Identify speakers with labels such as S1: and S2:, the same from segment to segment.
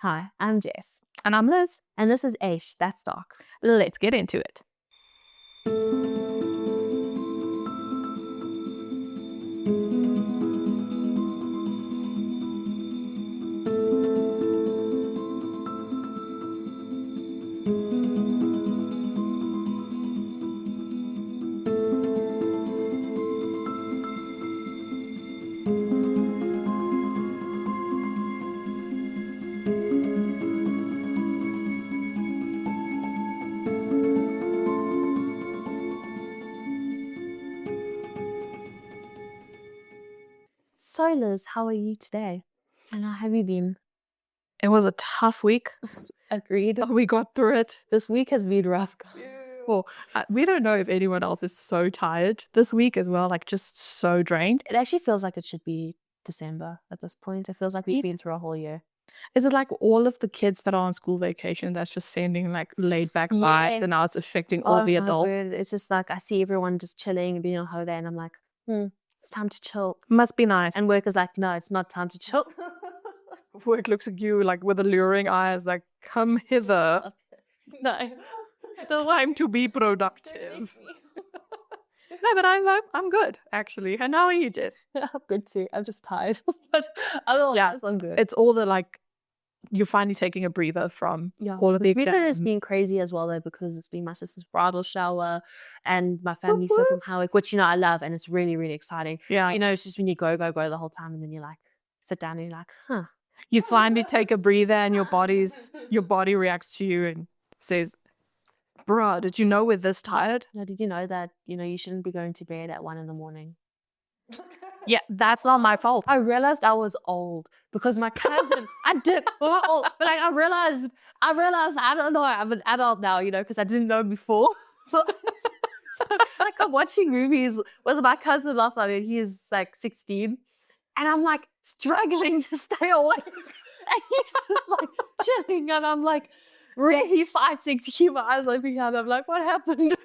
S1: Hi, I'm Jess.
S2: And I'm Liz.
S1: And this is Aish, That's Dark.
S2: Let's get into it.
S1: So Liz, how are you today? And how have you been?
S2: It was a tough week.
S1: Agreed.
S2: But we got through it.
S1: This week has been rough.
S2: Well, we don't know if anyone else is so tired this week as well, like just so drained.
S1: It actually feels like it should be December at this point. It feels like we've been through a whole year.
S2: Is it like all of the kids that are on school vacation that's just sending like laid back vibes and now it's affecting all the adults?
S1: Word. It's just like I see everyone just chilling and being on holiday and I'm like, it's time to chill.
S2: Must be nice.
S1: And work is like, no, it's not time to chill.
S2: Work looks at you like with alluring eyes, like, come hither.
S1: No.
S2: Time to be productive. No, but I'm good, actually. And how are you, Jess?
S1: I'm good too. I'm just tired. But otherwise, I'm good.
S2: It's all the like, you're finally taking a breather from all of the
S1: weekend has been crazy as well though, because it's been my sister's bridal shower and my family's still from Howick, which I love, and it's really, really exciting.
S2: Yeah.
S1: It's just when you go the whole time and then you like sit down and you're like,
S2: You finally take a breather and your body reacts to you and says, bruh, did you know we're this tired?
S1: No, did you know that, you shouldn't be going to bed at 1 a.m?
S2: Yeah, that's not my fault.
S1: I realized I was old because my cousin, but like I realized, I don't know, I'm an adult now, because I didn't know before. So like I'm watching movies with my cousin last night and he is like 16 and I'm like struggling to stay awake and he's just like chilling and I'm like really fighting to keep my eyes open and I'm like, what happened?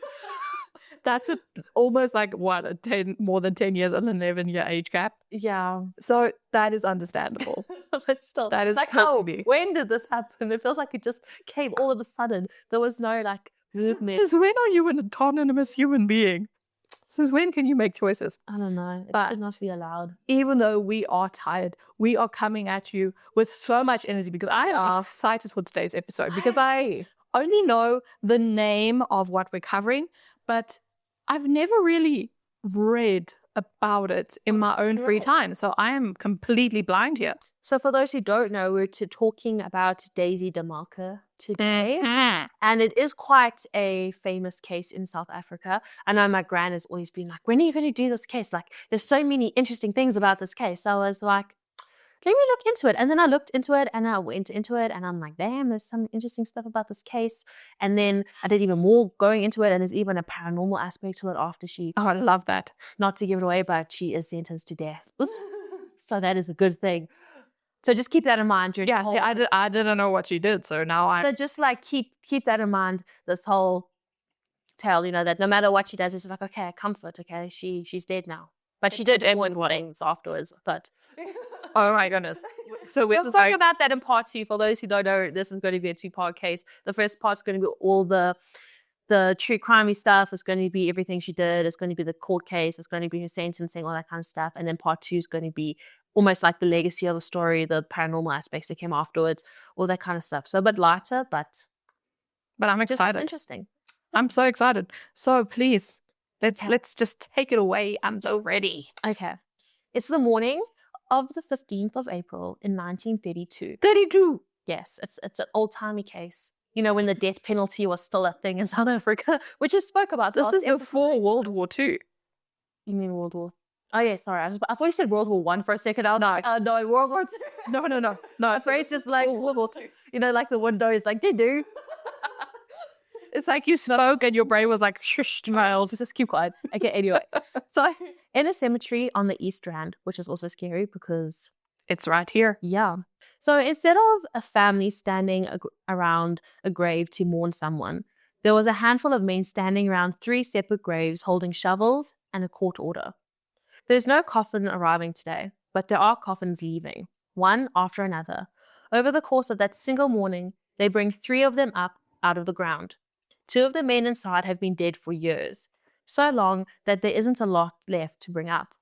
S2: That's almost like what, more than 10 years, an 11-year age gap.
S1: Yeah.
S2: So that is understandable.
S1: But still,
S2: that is
S1: like, when did this happen? It feels like it just came all of a sudden. There was no like movement.
S2: Since when are you an autonomous human being? Since when can you make choices?
S1: I don't know. It should not be allowed.
S2: Even though we are tired, we are coming at you with so much energy because I am excited for today's episode because I only know the name of what we're covering, but I've never really read about it in my own free time. So I am completely blind here.
S1: So for those who don't know, we're talking about Daisy de Melker today. And it is quite a famous case in South Africa. I know my gran has always been like, when are you going to do this case? Like, there's so many interesting things about this case. So I was like, let me look into it. And then I looked into it and I went into it and I'm like, damn, there's some interesting stuff about this case. And then I did even more going into it and there's even a paranormal aspect to it after she...
S2: Oh, I love that.
S1: Not to give it away, but she is sentenced to death. So that is a good thing. So just keep that in mind.
S2: I didn't know what she did, so now
S1: So just like keep that in mind, this whole tale, that no matter what she does, it's like, okay, comfort, okay, she's dead now. But she did important things afterwards, but...
S2: Oh my goodness. So
S1: we'll talk about that in part 2. For those who don't know, this is going to be a 2-part case. The first part's going to be all the true crimey stuff. It's going to be everything she did. It's going to be the court case. It's going to be her sentencing, all that kind of stuff. And then part 2 is going to be almost like the legacy of the story, the paranormal aspects that came afterwards, all that kind of stuff. So a bit lighter, but
S2: I'm excited.
S1: Just interesting.
S2: I'm so excited. So please, let's just take it away. I'm so ready.
S1: Okay. It's the morning of the 15th of April in 1932.
S2: 32?
S1: Yes, it's an old-timey case. When the death penalty was still a thing in South Africa, which is spoke about.
S2: This is before World War II.
S1: You mean World War... Oh, yeah, sorry. I thought you said World War I for a second. I was like, no, World War II.
S2: No.
S1: So it's just like World War II. Like the window is like, do.
S2: It's like you spoke and your brain was like, shush, Miles.
S1: Just keep quiet. Okay, anyway. So in a cemetery on the East Rand, which is also scary because...
S2: It's right here.
S1: Yeah. So instead of a family standing around a grave to mourn someone, there was a handful of men standing around 3 separate graves holding shovels and a court order. There's no coffin arriving today, but there are coffins leaving, one after another. Over the course of that single morning, they bring 3 of them up out of the ground. 2 of the men inside have been dead for years, so long that there isn't a lot left to bring up.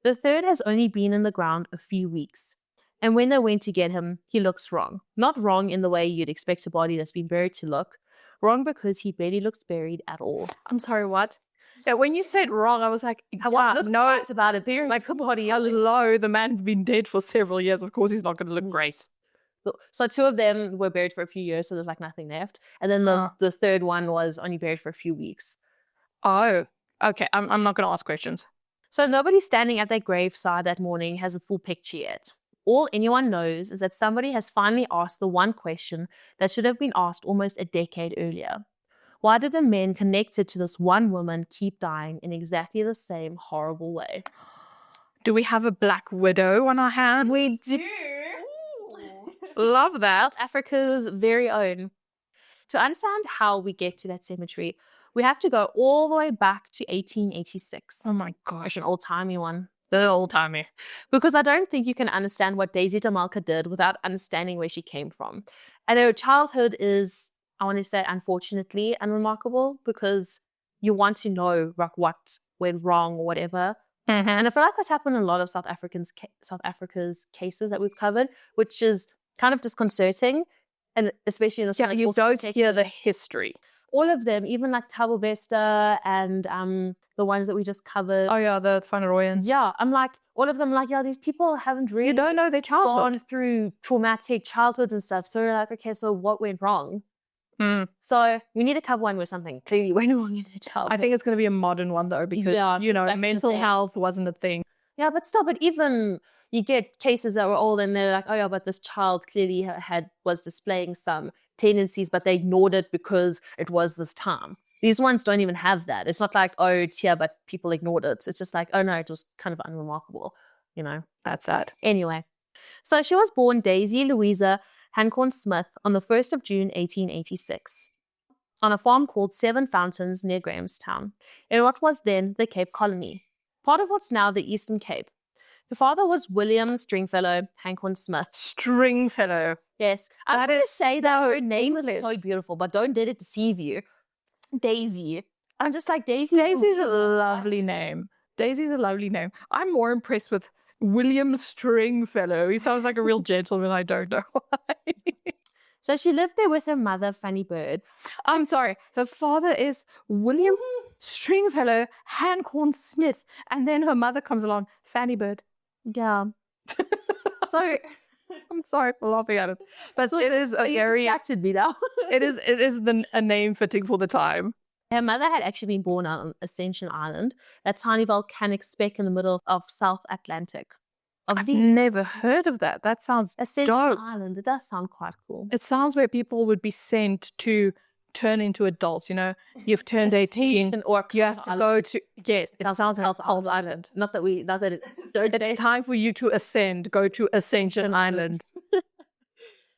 S1: The third has only been in the ground a few weeks. And when they went to get him, he looks wrong. Not wrong in the way you'd expect a body that's been buried to look. Wrong because he barely looks buried at all.
S2: I'm sorry, what? Yeah, when you said wrong, I was like,
S1: What looks right about a buried?
S2: Like, hello, the man's been dead for several years. Of course he's not going to look great.
S1: So 2 of them were buried for a few years, so there's like nothing left. And then the third one was only buried for a few weeks.
S2: Oh, okay. I'm not going to ask questions.
S1: So nobody standing at their graveside that morning has a full picture yet. All anyone knows is that somebody has finally asked the one question that should have been asked almost a decade earlier. Why did the men connected to this one woman keep dying in exactly the same horrible way?
S2: Do we have a black widow on our hands?
S1: We do.
S2: Love that.
S1: Africa's very own. To understand how we get to that cemetery, we have to go all the way back to 1886.
S2: Oh my gosh.
S1: An old-timey one.
S2: The old-timey.
S1: Because I don't think you can understand what Daisy DeMelker did without understanding where she came from. And her childhood is, I want to say, unfortunately unremarkable, because you want to know like what went wrong or whatever.
S2: Mm-hmm.
S1: And I feel like that's happened in a lot of South Africa's cases that we've covered, which is kind of disconcerting, and especially in this one.
S2: You don't hear the history.
S1: All of them, even like Thabo Bester and the ones that we just covered.
S2: Oh yeah, the Van Rooyens.
S1: Yeah, I'm like, all of them like, yeah, these people haven't really
S2: You don't know their childhood.
S1: gone through traumatic childhood and stuff. So you're like, okay, so what went wrong? So we need to cover one with something clearly went wrong in their childhood.
S2: I think it's going to be a modern one though, because mental health wasn't a thing.
S1: Yeah, but even you get cases that were old and they're like, oh yeah, but this child clearly was displaying some tendencies, but they ignored it because it was this time. These ones don't even have that. It's not like, oh, it's here, but people ignored it. It's just like, oh no, it was kind of unremarkable,
S2: That's sad.
S1: Anyway, so she was born Daisy Louisa Hancorn Smith on the 1st of June, 1886, on a farm called Seven Fountains near Grahamstown, in what was then the Cape Colony, part of what's now the Eastern Cape. The father was William Stringfellow Hancorn Smith.
S2: Stringfellow.
S1: Yes. I want to say that her name is so beautiful, but don't let it deceive you. Daisy. I'm just like, Daisy.
S2: Daisy's a lovely name. Daisy's a lovely name. I'm more impressed with William Stringfellow. He sounds like a real gentleman. I don't know why.
S1: So she lived there with her mother, Fanny Bird.
S2: I'm sorry. Her father is William Stringfellow Hancorn Smith. And then her mother comes along, Fanny Bird.
S1: Yeah. So
S2: I'm sorry for laughing at it. But it is a very...
S1: distracted me now.
S2: it is a name fitting for the time.
S1: Her mother had actually been born on Ascension Island, that tiny volcanic speck in the middle of South Atlantic.
S2: I've never heard of that. That sounds
S1: Ascension
S2: dope.
S1: Island. It does sound quite cool.
S2: It sounds where people would be sent to turn into adults. You've turned 18,
S1: or
S2: you have to go to. Yes, it sounds like Health Island.
S1: Not that it.
S2: It's time for you to ascend. Go to Ascension Island.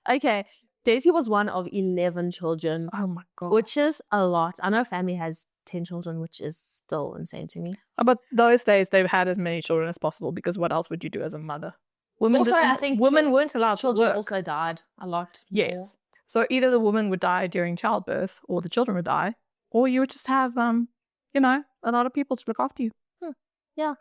S1: Okay. Daisy was one of 11 children.
S2: Oh my God.
S1: Which is a lot. I know family has 10 children, which is still insane to me.
S2: But those days they've had as many children as possible, because what else would you do as a mother?
S1: I think
S2: women weren't allowed to
S1: children
S2: work.
S1: also died a lot.
S2: Yes.
S1: More.
S2: So either the woman would die during childbirth, or the children would die, or you would just have, a lot of people to look after you.
S1: Yeah.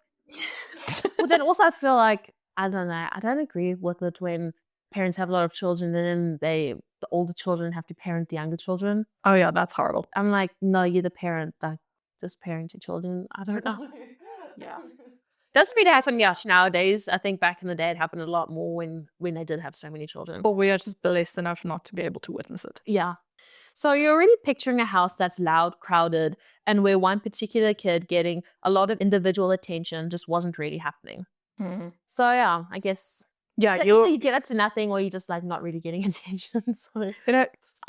S1: Well, then also I feel like, I don't know, I don't agree with it when parents have a lot of children and then the older children have to parent the younger children.
S2: Oh yeah, that's horrible.
S1: I'm like, no, you're the parent that just parent your children. I don't know.
S2: Yeah.
S1: Doesn't really happen nowadays. I think back in the day it happened a lot more when they did have so many children.
S2: But we are just blessed enough not to be able to witness it.
S1: Yeah. So you're already picturing a house that's loud, crowded, and where one particular kid getting a lot of individual attention just wasn't really happening.
S2: Mm-hmm.
S1: So yeah, I guess...
S2: Yeah,
S1: either you get up to nothing or you just like not really getting attention. So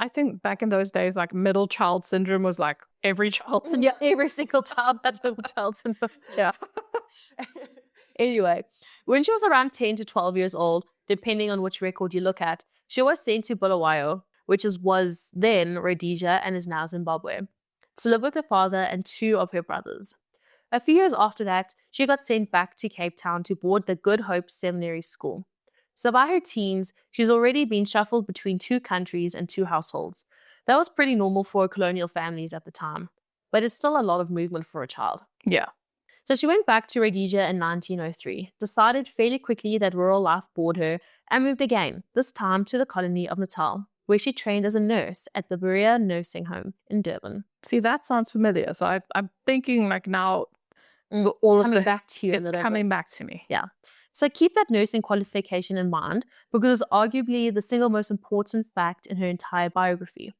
S2: I think back in those days, like middle child syndrome was like every child syndrome.
S1: Yeah, every single child had middle child syndrome.
S2: Yeah.
S1: Anyway, when she was around 10 to 12 years old, depending on which record you look at, she was sent to Bulawayo, which was then Rhodesia and is now Zimbabwe, to live with her father and 2 of her brothers. A few years after that, she got sent back to Cape Town to board the Good Hope Seminary School. So by her teens, she's already been shuffled between 2 countries and 2 households. That was pretty normal for colonial families at the time, but it's still a lot of movement for a child.
S2: Yeah.
S1: So she went back to Rhodesia in 1903, decided fairly quickly that rural life bored her, and moved again, this time to the colony of Natal, where she trained as a nurse at the Berea Nursing Home in Durban.
S2: See, that sounds familiar. So I'm thinking like now all of
S1: Coming back to you a
S2: it's
S1: little
S2: coming
S1: bit.
S2: back to me.
S1: Yeah. So keep that nursing qualification in mind, because it's arguably the single most important fact in her entire biography.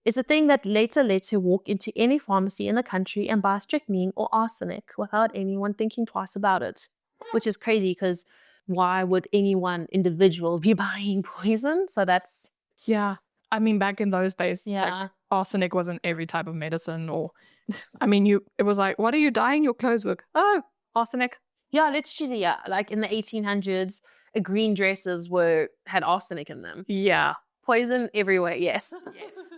S1: It's a thing that later lets her walk into any pharmacy in the country and buy strychnine or arsenic without anyone thinking twice about it. Which is crazy, because why would any one individual be buying poison? So that's...
S2: Yeah. I mean, back in those days,
S1: Yeah.
S2: like, arsenic wasn't every type of medicine, or I mean, it was like, what are you dyeing your clothes with? Oh, arsenic.
S1: Yeah, literally, yeah. Like in the 1800s, green dresses had arsenic in them.
S2: Yeah.
S1: Poison everywhere, yes.
S2: Yes.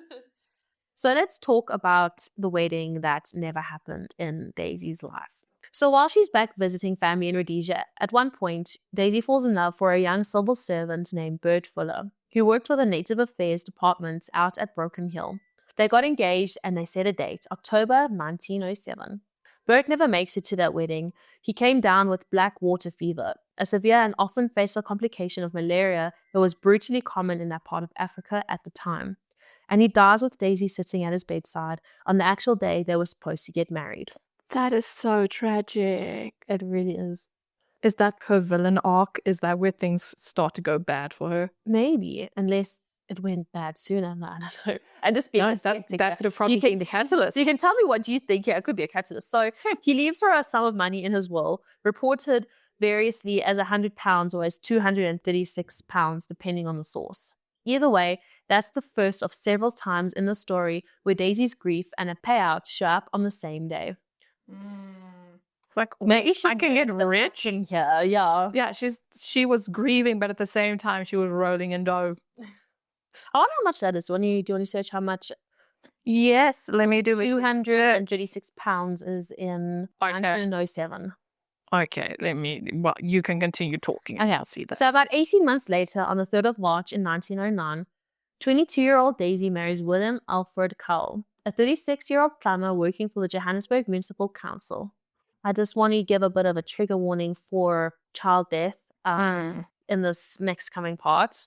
S1: So let's talk about the wedding that never happened in Daisy's life. So while she's back visiting family in Rhodesia, at one point, Daisy falls in love for a young civil servant named Bert Fuller, who worked for the Native Affairs Department out at Broken Hill. They got engaged and they set a date, October 1907. Bert never makes it to that wedding. He came down with black water fever, a severe and often fatal complication of malaria that was brutally common in that part of Africa at the time. And he dies with Daisy sitting at his bedside on the actual day they were supposed to get married.
S2: That is so tragic.
S1: It really is.
S2: Is that her villain arc? Is that where things start to go bad for her?
S1: Maybe, unless it went bad sooner. I don't know. And just being
S2: that could have probably been the catalyst.
S1: So you can tell me what you think here. It could be a catalyst. So he leaves her a sum of money in his will, reported variously as £100 or as £236, depending on the source. Either way, that's the first of several times in the story where Daisy's grief and a payout show up on the same day.
S2: Like,
S1: Maybe
S2: I can get rich.
S1: Yeah, yeah.
S2: Yeah, she was grieving, but at the same time, she was rolling in dough.
S1: I wonder how much that is. Do you want to search how much?
S2: Yes, let me do it.
S1: £236 is in 1907.
S2: Okay, well, you can continue talking.
S1: Okay.
S2: I'll see that.
S1: So about 18 months later, on the 3rd of March in 1909, 22-year-old Daisy marries William Alfred Cowell, a 36-year-old plumber working for the Johannesburg Municipal Council. I just want to give a bit of a trigger warning for child death in this next coming part.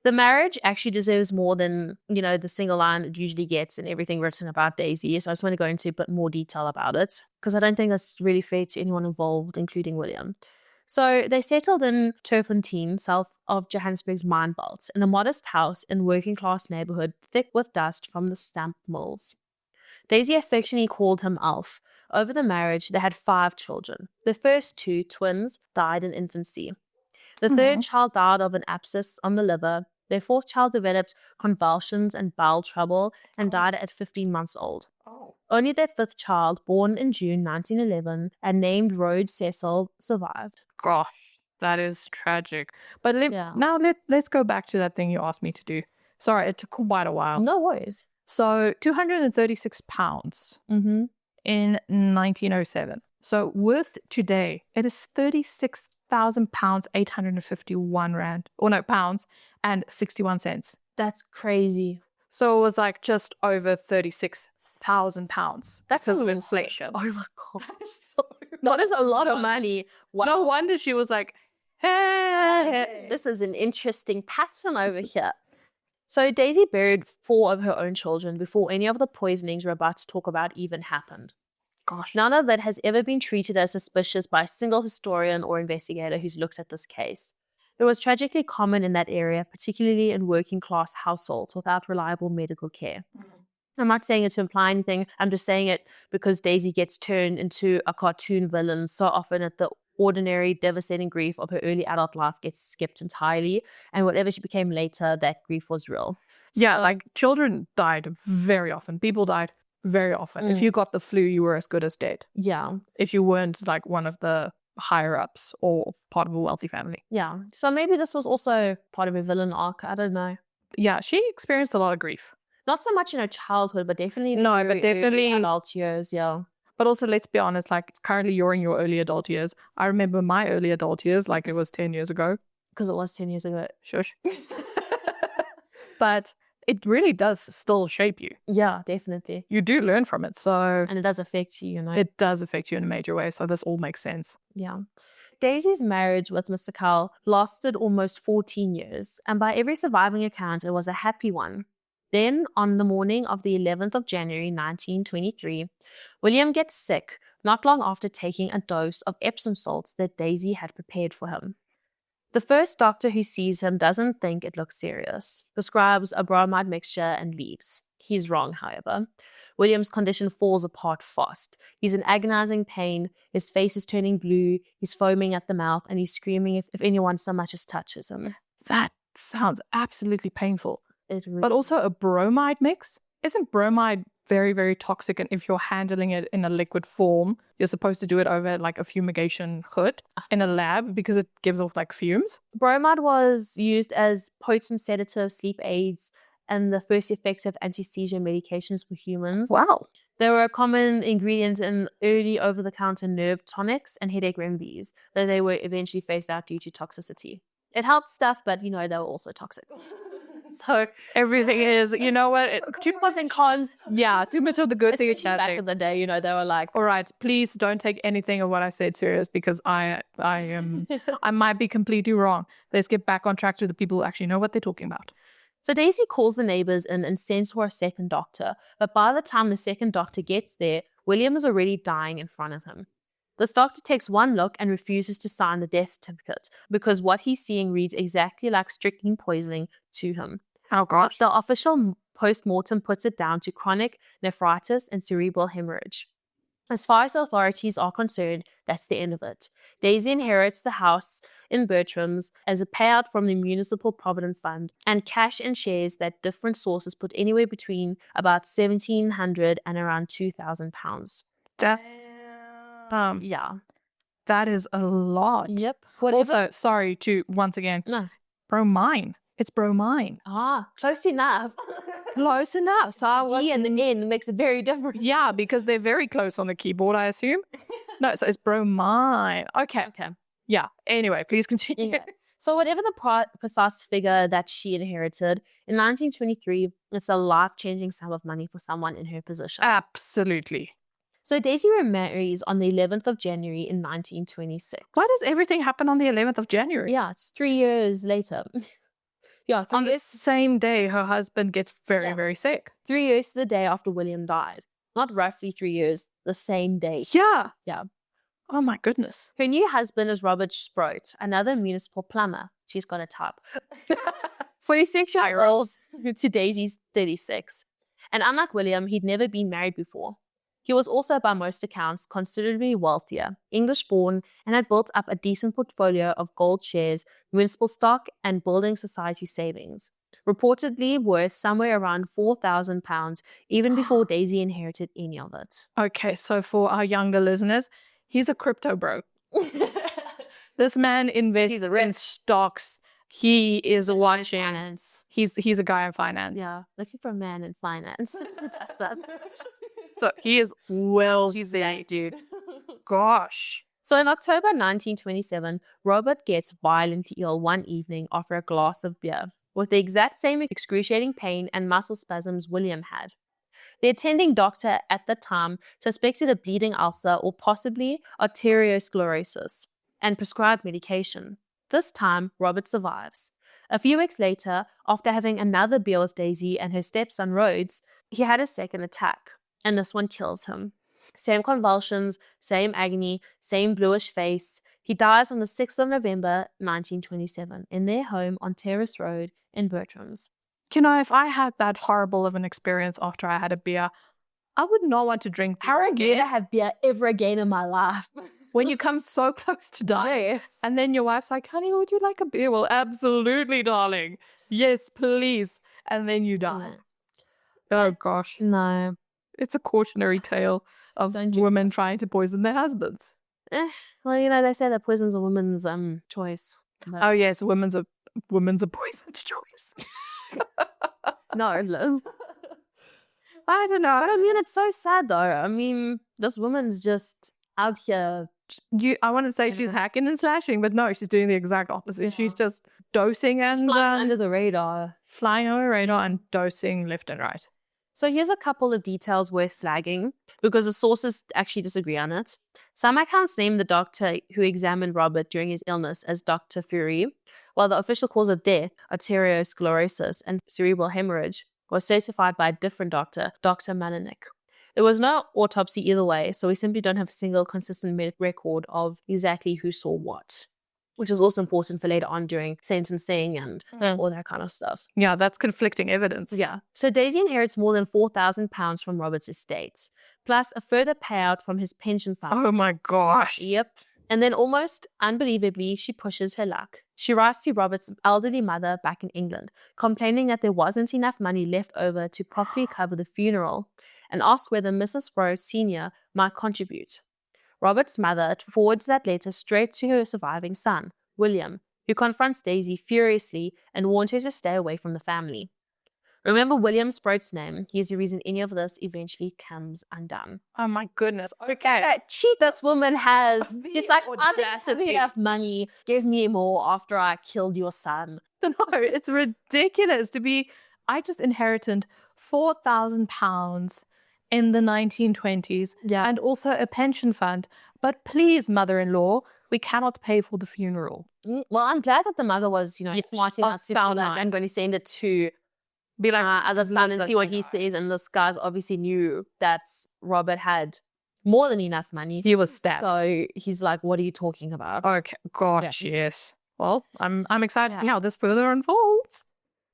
S1: The marriage actually deserves more than, the single line it usually gets in everything written about Daisy. So I just want to go into a bit more detail about it, because I don't think that's really fair to anyone involved, including William. So they settled in Turffontein, south of Johannesburg's mine belt, in a modest house in working class neighborhood, thick with dust from the stamp mills. Daisy affectionately called him Alf. Over the marriage, they had 5 children. The first 2, twins, died in infancy. The third child died of an abscess on the liver. Their 4th child developed convulsions and bowel trouble and died at 15 months old. Only their 5th child, born in June 1911 and named Rhodes Cecil, survived.
S2: Gosh, that is tragic. But now let's go back to that thing you asked me to do. Sorry, it took quite a while.
S1: No worries.
S2: So £236 in 1907. So worth today, it is £36,000, 851 rand, or no, pounds, and 61 cents.
S1: That's crazy.
S2: So it was like just over £36,000.
S1: That's
S2: because of inflation.
S1: Oh my gosh. That is a lot of money. Wow.
S2: No wonder she was like, hey.
S1: This is an interesting pattern over here. So Daisy buried 4 of her own children before any of the poisonings we're about to talk about even happened.
S2: Gosh.
S1: None of that has ever been treated as suspicious by a single historian or investigator who's looked at this case. It was tragically common in that area, particularly in working class households without reliable medical care. I'm not saying it to imply anything. I'm just saying it because Daisy gets turned into a cartoon villain so often that the ordinary, devastating grief of her early adult life gets skipped entirely. And whatever she became later, that grief was real.
S2: Yeah, like children died very often. People died very often. If you got the flu, you were as good as dead.
S1: Yeah.
S2: If you weren't like one of the higher ups or part of a wealthy family.
S1: Yeah. So maybe this was also part of a villain arc. I don't know.
S2: Yeah, she experienced a lot of grief.
S1: Not so much in her childhood, but definitely
S2: definitely
S1: adult years, yeah.
S2: But also, let's be honest, like currently you're in your early adult years. I remember my early adult years like it was 10 years ago.
S1: Because it was 10 years ago.
S2: Shush. But it really does still shape you.
S1: Yeah, definitely.
S2: You do learn from it. So
S1: And it does affect you, you know.
S2: it does affect you in a major way. So this all makes sense.
S1: Yeah. Daisy's marriage with Mr. Cowell lasted almost 14 years, and by every surviving account, it was a happy one. Then, on the morning of the 11th of January 1923, William gets sick not long after taking a dose of Epsom salts that Daisy had prepared for him. The first doctor who sees him doesn't think it looks serious, prescribes a bromide mixture and leaves. He's wrong, however. William's condition falls apart fast. He's in agonizing pain, his face is turning blue, he's foaming at the mouth, and he's screaming if anyone so much as touches him.
S2: That sounds absolutely painful.
S1: Really
S2: But also a bromide mix? Isn't bromide very, very toxic? And if you're handling it in a liquid form, you're supposed to do it over like a fumigation hood in a lab because it gives off like fumes.
S1: Bromide was used as potent sedative, sleep aids, and the first effective anti-seizure medications for humans.
S2: Wow.
S1: They were a common ingredient in early over-the-counter nerve tonics and headache remedies, though they were eventually phased out due to toxicity. It helped stuff, but, they were also toxic. So
S2: everything is, you know what?
S1: pros and cons.
S2: Yeah, too much of the good things.
S1: Back in the day, they were like,
S2: all right, please don't take anything of what I said serious because I might be completely wrong. Let's get back on track to the people who actually know what they're talking about.
S1: So Daisy calls the neighbors in and sends for a second doctor, but by the time the second doctor gets there, William is already dying in front of him. This doctor takes one look and refuses to sign the death certificate because what he's seeing reads exactly like strychnine poisoning to him.
S2: Oh gosh.
S1: The official post-mortem puts it down to chronic nephritis and cerebral hemorrhage. As far as the authorities are concerned, that's the end of it. Daisy inherits the house in Bertram's as a payout from the Municipal Provident Fund and cash and shares that different sources put anywhere between about £1,700 and around £2,000. Yeah.
S2: That is a lot.
S1: Yep.
S2: Also, sorry to once again.
S1: No.
S2: Bromine. It's bromine.
S1: Close enough.
S2: Close enough. So
S1: D and the N makes it very different.
S2: Yeah, because they're very close on the keyboard, I assume. No, so it's bromine. Okay. Yeah. Anyway, please continue.
S1: Yeah. So whatever the precise figure that she inherited, in 1923, it's a life-changing sum of money for someone in her position.
S2: Absolutely.
S1: So Daisy remarries on the 11th of January in 1926.
S2: Why does everything happen on the 11th of January?
S1: Yeah, it's 3 years later. Yeah,
S2: on the same day, her husband gets very, very sick.
S1: 3 years to the day after William died. Not roughly 3 years, the same day.
S2: Yeah.
S1: Yeah.
S2: Oh my goodness.
S1: Her new husband is Robert Sproat, another municipal plumber. She's got a type. 46-year-old to Daisy's 36. And unlike William, he'd never been married before. He was also, by most accounts, considerably wealthier, English-born, and had built up a decent portfolio of gold shares, municipal stock, and building society savings, reportedly worth somewhere around £4,000, even before Daisy inherited any of it.
S2: Okay, so for our younger listeners, he's a crypto bro. This man invests in stocks. He is watching
S1: finance.
S2: He's a guy in finance.
S1: Yeah, looking for a man in finance. Just that.
S2: So he is wealthy, dude. Gosh.
S1: So in October 1927, Robert gets violently ill one evening after a glass of beer, with the exact same excruciating pain and muscle spasms William had. The attending doctor at the time suspected a bleeding ulcer or possibly arteriosclerosis and prescribed medication. This time, Robert survives. A few weeks later, after having another beer with Daisy and her stepson Rhodes, he had a second attack, and this one kills him. Same convulsions, same agony, same bluish face. He dies on the 6th of November, 1927, in their home on Terrace Road in Bertram's.
S2: If I had that horrible of an experience after I had a beer, I would not want to drink beer.
S1: I would never have beer ever again in my life.
S2: When you come so close to dying.
S1: Yes.
S2: And then your wife's like, honey, would you like a beer? Well, absolutely, darling. Yes, please. And then you die. Oh, gosh.
S1: No.
S2: It's a cautionary tale of women trying to poison their husbands.
S1: Well, they say that poison's a woman's choice.
S2: But... Oh, yes, women's a poisoned choice.
S1: No, Liz.
S2: I don't know.
S1: I mean, it's so sad, though. I mean, this woman's just out here
S2: I want to say she's hacking and slashing, but no, she's doing the exact opposite.
S1: Yeah.
S2: She's just dosing and
S1: flying under the radar.
S2: flying over the radar and dosing left and right.
S1: So here's a couple of details worth flagging because the sources actually disagree on it. Some accounts name the doctor who examined Robert during his illness as Dr. Fury, while the official cause of death, arteriosclerosis and cerebral hemorrhage, was certified by a different doctor, Dr. Malanik. There was no autopsy either way, so we simply don't have a single consistent record of exactly who saw what, which is also important for later on during sentencing and all that kind of stuff.
S2: Yeah, that's conflicting evidence.
S1: Yeah. So Daisy inherits more than £4,000 from Robert's estate, plus a further payout from his pension fund.
S2: Oh my gosh.
S1: Yep. And then almost unbelievably, she pushes her luck. She writes to Robert's elderly mother back in England, complaining that there wasn't enough money left over to properly cover the funeral, and asks whether Mrs. Rhodes Sr. might contribute. Robert's mother forwards that letter straight to her surviving son, William, who confronts Daisy furiously and warns her to stay away from the family. Remember William Sproat's name. He's the reason any of this eventually comes undone.
S2: Oh my goodness. Okay.
S1: That cheat this woman has. It's like, I didn't
S2: audacity.
S1: have enough money. Give me more after I killed your son.
S2: No, it's ridiculous to be. I just inherited £4,000 in the 1920s and also a pension fund. But please, mother-in-law, we cannot pay for the funeral.
S1: Well, I'm glad that the mother was, smart enough to do that and going to send it to
S2: be like
S1: other son and see what he says. And this guy's obviously knew that Robert had more than enough money.
S2: He was stabbed.
S1: So he's like, what are you talking about?
S2: Okay. Gosh, yes. Well, I'm excited to see how this further unfolds.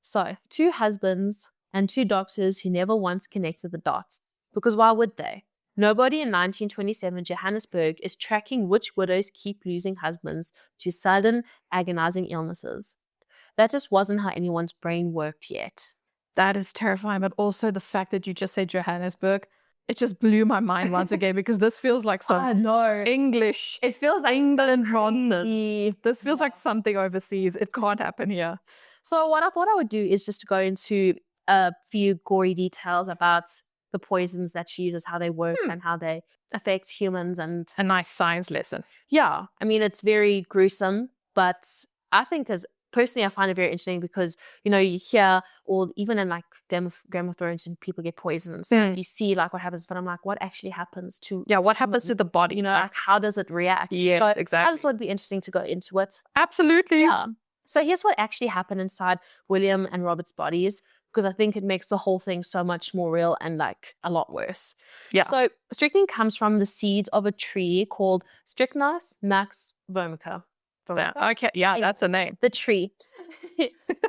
S1: So 2 husbands and 2 doctors who never once connected the dots. Because why would they? Nobody in 1927 Johannesburg is tracking which widows keep losing husbands to sudden, agonizing illnesses. That just wasn't how anyone's brain worked yet.
S2: That is terrifying, but also the fact that you just said Johannesburg, it just blew my mind once again because this feels like some English.
S1: It feels like
S2: England nonsense. This feels like something overseas. It can't happen here.
S1: So what I thought I would do is just to go into a few gory details about the poisons that she uses, how they work and how they affect humans. And
S2: a nice science lesson.
S1: Yeah. I mean, it's very gruesome, but I think personally, I find it very interesting because, you hear, or even in like Game of Thrones and people get poisoned. So you see like what happens, but I'm like, what actually happens to...
S2: Yeah, what happens to the body?
S1: Like how does it react?
S2: Yes,
S1: so
S2: exactly.
S1: I just would be interesting to go into it.
S2: Absolutely.
S1: Yeah. So here's what actually happened inside William and Robert's bodies, because I think it makes the whole thing so much more real and like a lot worse.
S2: Yeah.
S1: So strychnine comes from the seeds of a tree called Strychnos max vomica.
S2: Okay, yeah, that's a name.
S1: The tree.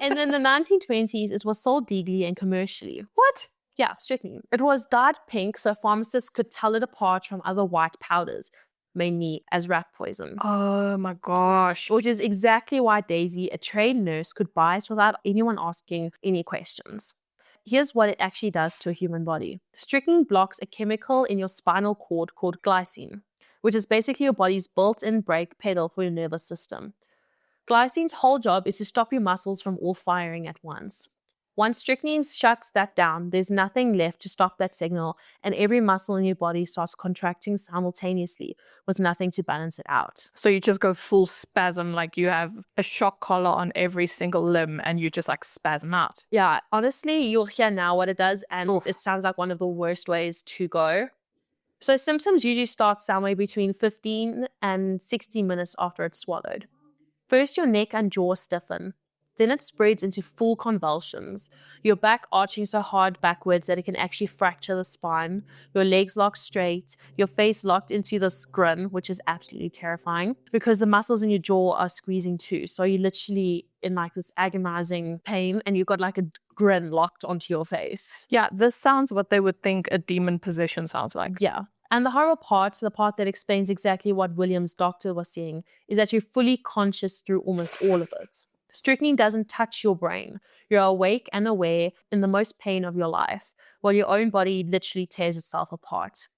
S1: And in the 1920s, it was sold legally and commercially.
S2: What?
S1: Yeah, strychnine. It was dyed pink so pharmacists could tell it apart from other white powders, mainly as rat poison.
S2: Oh my gosh.
S1: Which is exactly why Daisy, a trained nurse, could buy it without anyone asking any questions. Here's what it actually does to a human body. Strychnine blocks a chemical in your spinal cord called glycine, which is basically your body's built-in brake pedal for your nervous system. Glycine's whole job is to stop your muscles from all firing at once. Once strychnine shuts that down, there's nothing left to stop that signal, and every muscle in your body starts contracting simultaneously with nothing to balance it out.
S2: So you just go full spasm, like you have a shock collar on every single limb and you just like spasm out.
S1: Yeah, honestly, you'll hear now what it does, and it sounds like one of the worst ways to go. So symptoms usually start somewhere between 15 and 60 minutes after it's swallowed. First, your neck and jaw stiffen. Then it spreads into full convulsions. Your back arching so hard backwards that it can actually fracture the spine. Your legs locked straight. Your face locked into this grin, which is absolutely terrifying because the muscles in your jaw are squeezing too. So you're literally in like this agonizing pain and you've got like a grin locked onto your face.
S2: Yeah, this sounds what they would think a demon possession sounds like.
S1: Yeah. And the horrible part, the part that explains exactly what William's doctor was seeing, is that you're fully conscious through almost all of it. Strychnine doesn't touch your brain. You're awake and aware in the most pain of your life, while your own body literally tears itself apart.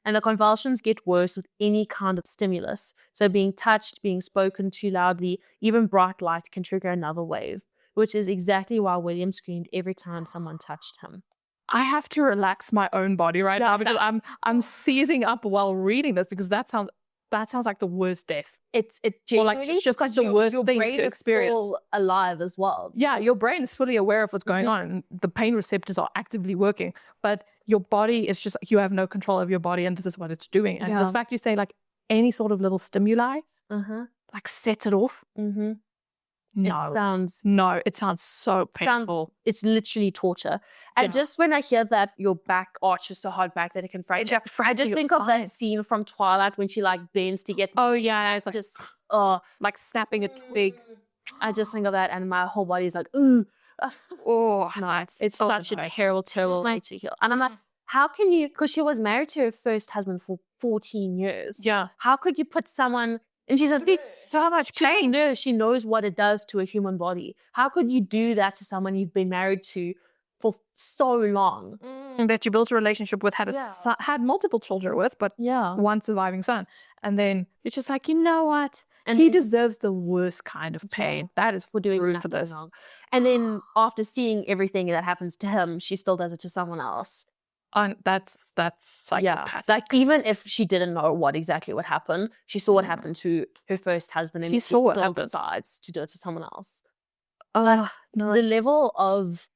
S1: And the convulsions get worse with any kind of stimulus. So being touched, being spoken to loudly, even bright light can trigger another wave, which is exactly why William screamed every time someone touched him.
S2: I have to relax my own body right now because I'm seizing up while reading this because that sounds that sounds like the worst death.
S1: It
S2: Or like
S1: genuinely,
S2: just like the worst
S1: your
S2: thing
S1: brain
S2: to
S1: is
S2: experience.
S1: still alive as well.
S2: Yeah, your brain is fully aware of what's going on, and the pain receptors are actively working, but your body is just, you have no control of your body, and this is what it's doing. And the fact you say like any sort of little stimuli, like sets it off. No, it sounds so painful.
S1: It's literally torture. And just when I hear that your back arches so hard back that it can fracture, I just think of that scene from Twilight when she like bends to get.
S2: Oh yeah, it's like
S1: just
S2: like snapping a twig.
S1: I just think of that, and my whole body is like, ooh.
S2: Oh no,
S1: It's such a terrible way to heal. And I'm like, how can you? Because she was married to her first husband for 14 years.
S2: Yeah.
S1: How could you put someone? And she's like, so much pain. No, she knows what it does to a human body. How could you do that to someone you've been married to for so long?
S2: That you built a relationship with, had had multiple children with, but one surviving son. And then it's just like, you know what? And he deserves the worst kind of pain. That is
S1: for doing
S2: rude for this.
S1: wrong. And then after seeing everything that happens to him, she still does it to someone else.
S2: And that's psychopathic.
S1: Like even if she didn't know what happened, she saw what happened to her first husband, and
S2: she saw what happened.
S1: Decides to do it to someone else.
S2: No.
S1: The level of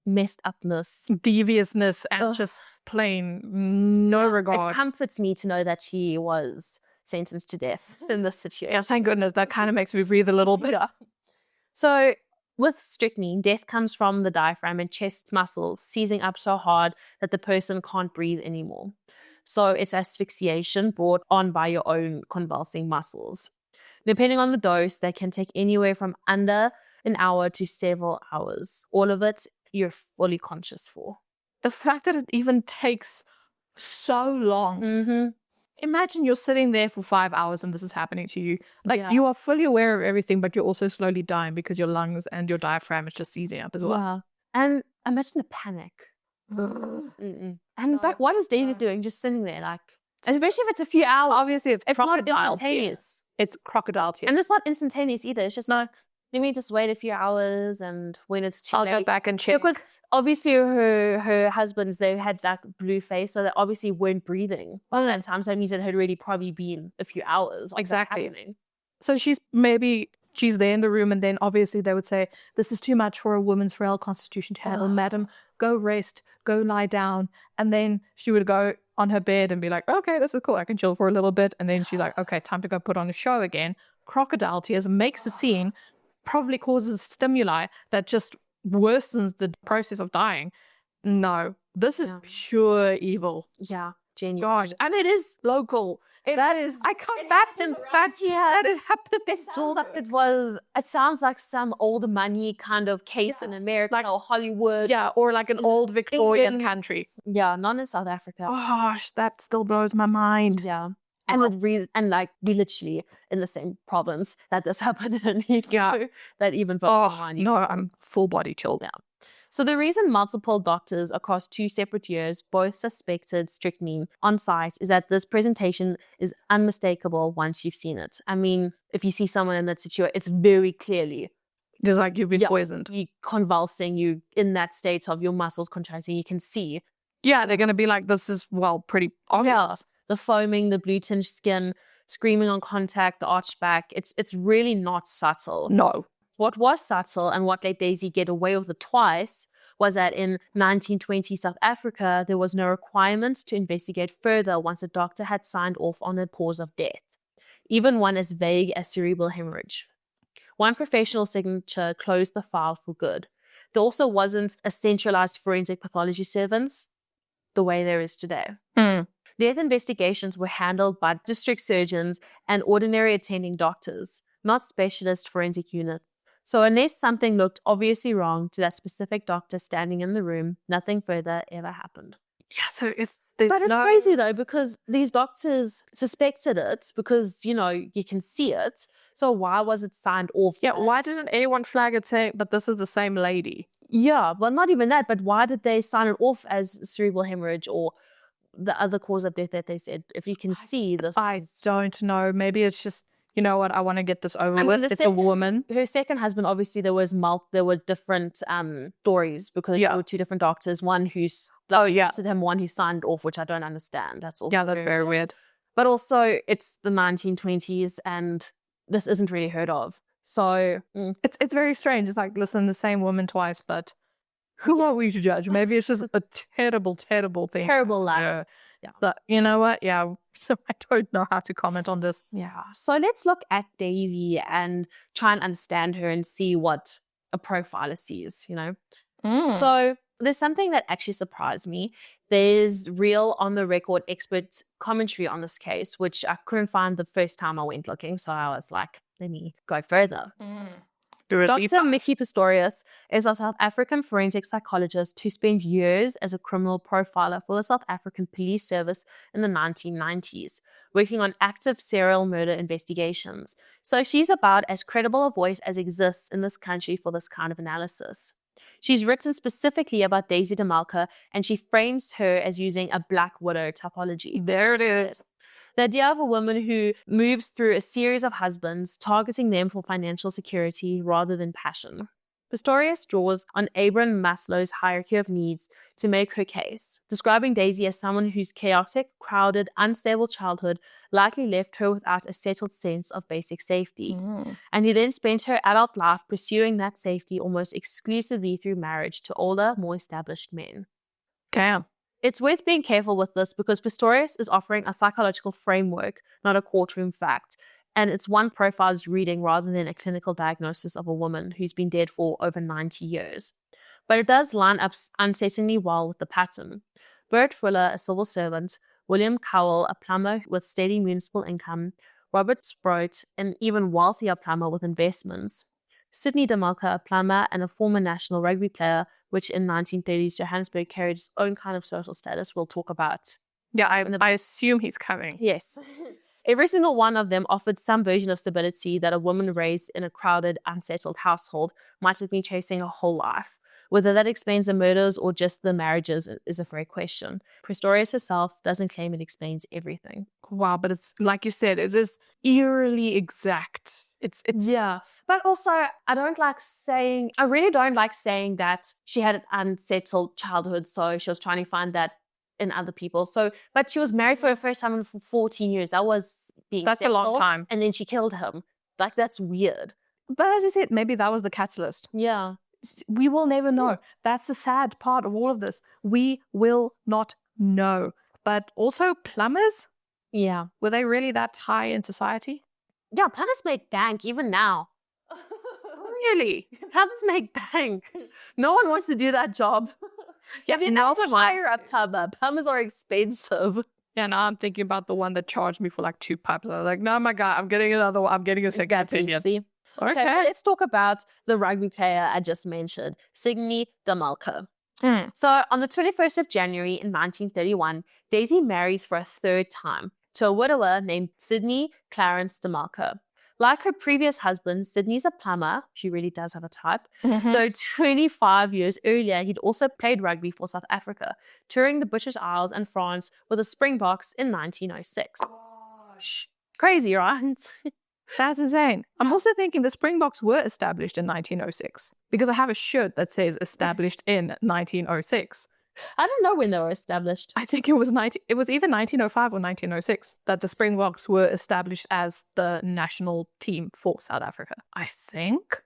S1: messed upness,
S2: deviousness, and just plain no regard.
S1: It comforts me to know that she was sentenced to death in this situation.
S2: Yeah, thank goodness. That kind of makes me breathe a little bit.
S1: So with strychnine, death comes from the diaphragm and chest muscles seizing up so hard that the person can't breathe anymore. So it's asphyxiation brought on by your own convulsing muscles. Depending on the dose, they can take anywhere from under an hour to several hours. All of it you're fully conscious for.
S2: The fact that it even takes so long. Imagine you're sitting there for 5 hours and this is happening to you. Like you are fully aware of everything, but you're also slowly dying because your lungs and your diaphragm is just seizing up as well.
S1: Wow. And imagine the panic. And what is Daisy doing? Just sitting there, like, especially if it's a few hours.
S2: Obviously, it's
S1: not instantaneous.
S2: It's crocodile tears.
S1: And it's not instantaneous either. It's just like, let me just wait a few hours, and when it's too late,
S2: I'll go back and check.
S1: Because obviously her husbands, they had that blue face, so they obviously weren't breathing. By that time, so that means it had already probably been a few hours.
S2: Exactly. So she's there in the room, and then obviously they would say, this is too much for a woman's frail constitution to handle. Madam, go rest, go lie down. And then she would go on her bed and be like, okay, this is cool. I can chill for a little bit. And then she's like, okay, time to go put on a show again. Crocodile tears, makes a scene, probably causes stimuli that just worsens the process of dying. No, this is pure evil.
S1: Yeah, genuine.
S2: Gosh, and it is local. I can't
S1: imagine that it happened. It sounds like some old money kind of case in America, like, or Hollywood.
S2: Yeah, or like an old Victorian country.
S1: Yeah, not in South Africa.
S2: Gosh, that still blows my mind.
S1: Yeah. And we literally in the same province that this happened in. That even
S2: I'm full body chilled now.
S1: So the reason multiple doctors across 2 separate years both suspected strychnine on site is that this presentation is unmistakable once you've seen it. I mean, if you see someone in that situation, it's very clearly
S2: just like you've been poisoned.
S1: You convulsing, you in that state of your muscles contracting, you can see.
S2: Yeah, they're going to be like, this is, pretty obvious.
S1: Yeah. The foaming, the blue tinged skin, screaming on contact, the arched back. It's really not subtle.
S2: No.
S1: What was subtle and what let Daisy get away with it twice was that in 1920 South Africa, there was no requirement to investigate further once a doctor had signed off on a cause of death, even one as vague as cerebral hemorrhage. One professional signature closed the file for good. There also wasn't a centralized forensic pathology service the way there is today. Death investigations were handled by district surgeons and ordinary attending doctors, not specialist forensic units. So unless something looked obviously wrong to that specific doctor standing in the room, nothing further ever happened.
S2: Yeah, so it's
S1: crazy though, because these doctors suspected it because, you can see it. So why was it signed off?
S2: Yeah, why didn't anyone flag it saying, but this is the same lady?
S1: Yeah, well, not even that, but why did they sign it off as cerebral hemorrhage or the other cause of death that they said? If you can see this.
S2: I don't know. Maybe it's just, you know what, I want to get this over with. It's a woman.
S1: Her second husband, obviously, there were different stories because there were 2 different doctors. One who's to him, one who signed off, which I don't understand. That's also
S2: that's very weird.
S1: But also, it's the 1920s and this isn't really heard of. So
S2: It's very strange. It's like, listen, the same woman twice, but who are we to judge? Maybe it's just a terrible, terrible thing.
S1: terrible luck. Yeah.
S2: So, you know what? Yeah. So I don't know how to comment on this.
S1: Yeah. So let's look at Daisy and try and understand her and see what a profiler sees, So there's something that actually surprised me. There's real on-the-record expert commentary on this case, which I couldn't find the first time I went looking. So I was like, let me go further. Dr. Mickey Pistorius is a South African forensic psychologist who spent years as a criminal profiler for the South African Police Service in the 1990s, working on active serial murder investigations. So she's about as credible a voice as exists in this country for this kind of analysis. She's written specifically about Daisy Melker, and she frames her as using a Black Widow typology.
S2: There it is.
S1: The idea of a woman who moves through a series of husbands, targeting them for financial security rather than passion. Pistorius draws on Abraham Maslow's hierarchy of needs to make her case, describing Daisy as someone whose chaotic, crowded, unstable childhood likely left her without a settled sense of basic safety. And he then spent her adult life pursuing that safety almost exclusively through marriage to older, more established men.
S2: Damn.
S1: It's worth being careful with this because Pistorius is offering a psychological framework, not a courtroom fact, and it's one profiler's reading rather than a clinical diagnosis of a woman who's been dead for over 90 years. But it does line up unsettlingly well with the pattern. Bert Fuller, a civil servant, William Cowell, a plumber with steady municipal income, Robert Sproat, an even wealthier plumber with investments, Sidney DeMelker, a plumber and a former national rugby player, which in 1930s Johannesburg carried its own kind of social status we'll talk about.
S2: Yeah, I assume he's coming.
S1: Yes. Every single one of them offered some version of stability that a woman raised in a crowded, unsettled household might have been chasing her whole life. Whether that explains the murders or just the marriages is a fair question. Pistorius herself doesn't claim it explains everything.
S2: Wow, but it's like you said, it is eerily exact. It's
S1: yeah. But also, I really don't like saying that she had an unsettled childhood, so she was trying to find that in other people. But she was married for her first time for 14 years. That's
S2: a long time.
S1: And then she killed him. Like, that's weird.
S2: But as you said, maybe that was the catalyst.
S1: Yeah.
S2: We will never know. That's the sad part of all of this. We will not know. But also plumbers?
S1: Yeah.
S2: Were they really that high in society?
S1: Yeah, plumbers make bank even now.
S2: Really?
S1: Plumbers make bank. No one wants to do that job.
S2: Yeah,
S1: you now to hire a plumber. Plumbers are expensive.
S2: Yeah, now I'm thinking about the one that charged me for like 2 pubs. I was like, no, my God, I'm getting another one. I'm getting a second opinion.
S1: See? Okay, let's talk about the rugby player I just mentioned, Sidney DeMelker. So on the 21st of January in 1931, Daisy marries for a third time to a widower named Sidney Clarence DeMelker. Like her previous husband, Sidney's a plumber. She really does have a type. Though 25 years earlier, he'd also played rugby for South Africa, touring the British Isles and France with the Springboks in 1906.
S2: Gosh.
S1: Crazy, right?
S2: That's insane. I'm also thinking the Springboks were established in 1906 because I have a shirt that says established in 1906.
S1: I don't know when they were established.
S2: I think it was either 1905 or 1906 that the Springboks were established as the national team for South Africa. I think.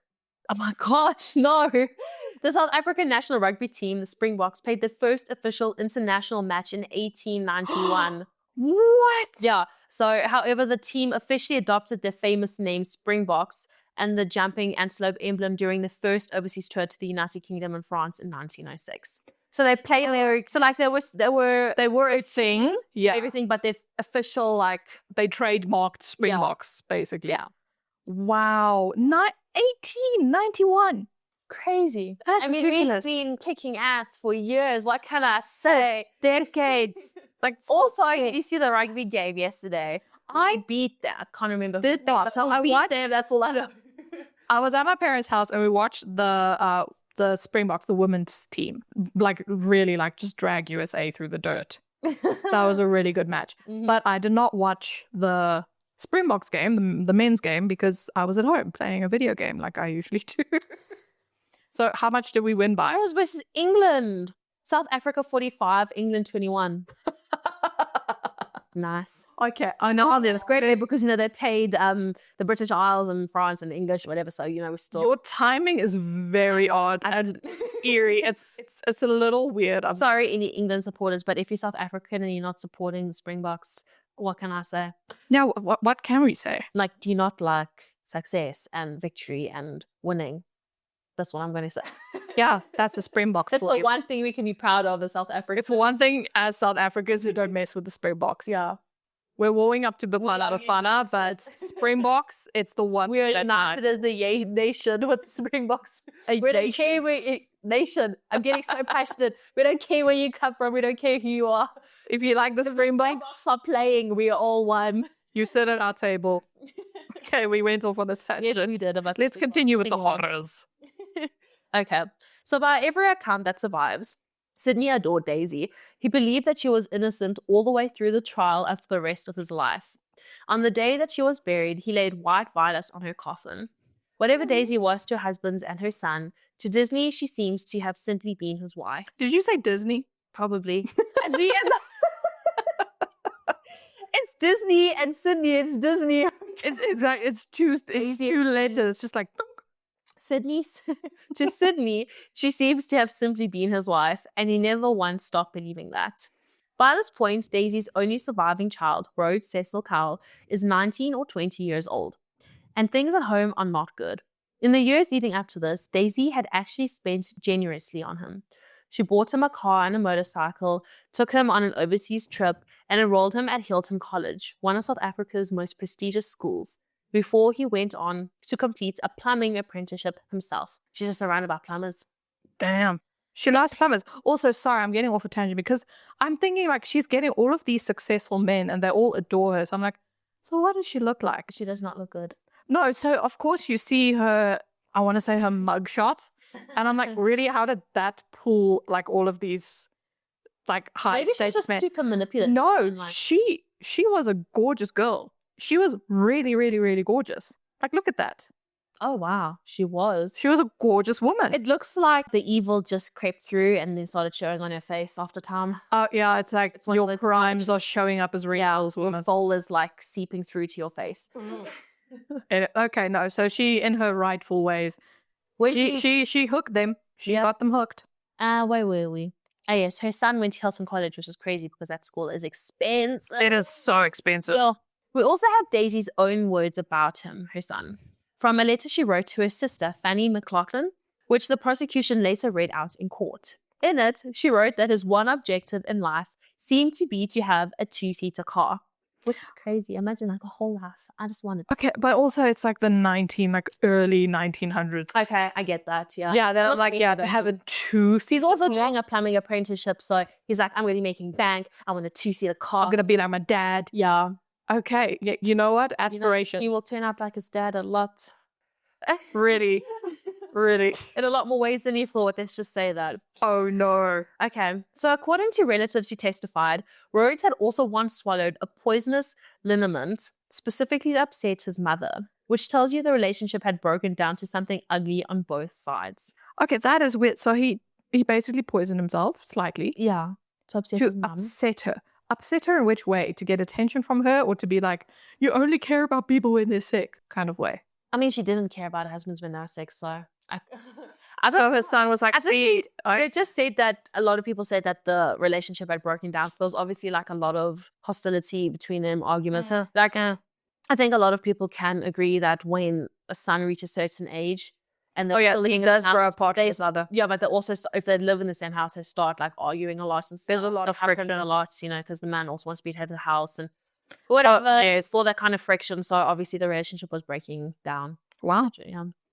S1: Oh my gosh, no. The South African national rugby team, the Springboks, played their first official international match in 1891.
S2: What?
S1: Yeah. So, however, the team officially adopted their famous name Springboks and the jumping antelope emblem during the first overseas tour to the United Kingdom and France in 1906. So they played there. So like they were
S2: a thing. Yeah.
S1: Everything, but their official
S2: they trademarked Springboks basically.
S1: Yeah.
S2: Wow. 1891.
S1: Crazy.
S2: That's ridiculous.
S1: We've been kicking ass for years. What can I say?
S2: Decades.
S1: Also, you see the rugby game yesterday. I beat that. I can't remember.
S2: Did not. So
S1: I beat them. That's all I know.
S2: I was at my parents' house and we watched the Springboks, the women's team, really just drag USA through the dirt. That was a really good match. But I did not watch the Springboks game, the men's game, because I was at home playing a video game like I usually do. So how much did we win by?
S1: It was versus England. South Africa 45, England 21. Nice.
S2: Okay, I know.
S1: It's great because, they played the British Isles and France and English, whatever. So, we're still...
S2: Your timing is very odd and eerie. It's a little weird.
S1: I'm sorry, any England supporters, but if you're South African and you're not supporting the Springboks, what can I say?
S2: Now, what can we say?
S1: Like, do you not like success and victory and winning? That's what I'm going to say.
S2: Yeah, that's the Springboks.
S1: That's the one thing we can be proud of as South Africa.
S2: It's one thing as South Africans who don't mess with the Springboks. Yeah. We're warming up to Bafana Bafana, but Springboks, it's the one.
S1: We're united as a nation with the Springboks. We don't care where nation. I'm getting so passionate. We don't care where you come from. We don't care who you are.
S2: If you like the Springboks,
S1: stop playing. We are all one.
S2: You sit at our table. Okay, we went off on a tangent.
S1: Yes, we did.
S2: Let's continue with the horrors.
S1: Okay. So by every account that survives, Sydney adored Daisy. He believed that she was innocent all the way through the trial and for the rest of his life. On the day that she was buried, he laid white violets on her coffin. Whatever Daisy was to her husbands and her son, to Disney she seems to have simply been his wife.
S2: Did you say Disney?
S1: Probably. At the end, it's Disney and Sydney. It's Disney.
S2: It's two letters. Just like
S1: to Sydney, she seems to have simply been his wife, and he never once stopped believing that. By this point, Daisy's only surviving child, Rhodes Cecil Cowell, is 19 or 20 years old, and things at home are not good. In the years leading up to this, Daisy had actually spent generously on him. She bought him a car and a motorcycle, took him on an overseas trip, and enrolled him at Hilton College, one of South Africa's most prestigious schools, before he went on to complete a plumbing apprenticeship himself. She's just surrounded by plumbers.
S2: Damn. She loves plumbers. Also, sorry, I'm getting off a tangent because I'm thinking like she's getting all of these successful men and they all adore her. So I'm like, so what does she look like?
S1: She does not look good.
S2: No, so of course you see her, I want to say her mugshot. And I'm like, really? How did that pull like all of these like high
S1: Maybe she's just super manipulative.
S2: No, she was a gorgeous girl. She was really, really, really gorgeous. Like, look at that.
S1: Oh, wow. She was.
S2: She was a gorgeous woman.
S1: It looks like the evil just crept through and then started showing on her face after time.
S2: Oh, yeah. It's like your crimes are showing up as real.
S1: Your soul is like seeping through to your face.
S2: Okay, no. So she, in her rightful ways, she hooked them. She got them hooked.
S1: Where were we? Oh, yes. Her son went to Hilton College, which is crazy because that school is expensive.
S2: It is so expensive.
S1: Yeah. We also have Daisy's own words about him, her son, from a letter she wrote to her sister, Fanny McLaughlin, which the prosecution later read out in court. In it, she wrote that his one objective in life seemed to be to have a 2-seater car, which is crazy. Imagine like a whole life. I just wanted to.
S2: Okay, but also it's like the early 1900s.
S1: Okay, I get that, yeah.
S2: Yeah, then I'm like, yeah, to have a 2-seater.
S1: He's also doing a plumbing apprenticeship, so he's like, I'm going to be making bank. I want a 2-seater car.
S2: I'm going to be like my dad.
S1: Yeah.
S2: Okay, yeah, you know what? Aspirations.
S1: He will turn out like his dad a lot.
S2: Really? Really?
S1: In a lot more ways than he thought, let's just say that.
S2: Oh, no.
S1: Okay, so according to relatives who testified, Rhodes had also once swallowed a poisonous liniment, specifically to upset his mother, which tells you the relationship had broken down to something ugly on both sides.
S2: Okay, that is weird. So he basically poisoned himself slightly.
S1: Yeah, to upset his mom.
S2: Upset her. Upset her in which way? To get attention from her or to be like, you only care about people when they're sick kind of way?
S1: I mean, she didn't care about her husbands when they were sick, so...
S2: So her son was like,
S1: it just said that a lot of people said that the relationship had broken down. So there was obviously like a lot of hostility between them, arguments. I think a lot of people can agree that when a son reaches a certain age, and they're still living in the
S2: grow apart from each other.
S1: Yeah, but they also, if they live in the same house, they start like arguing a lot. And
S2: there's a lot of friction.
S1: A lot, because the man also wants to be head of the house and whatever. All that kind of friction. So obviously the relationship was breaking down.
S2: Wow.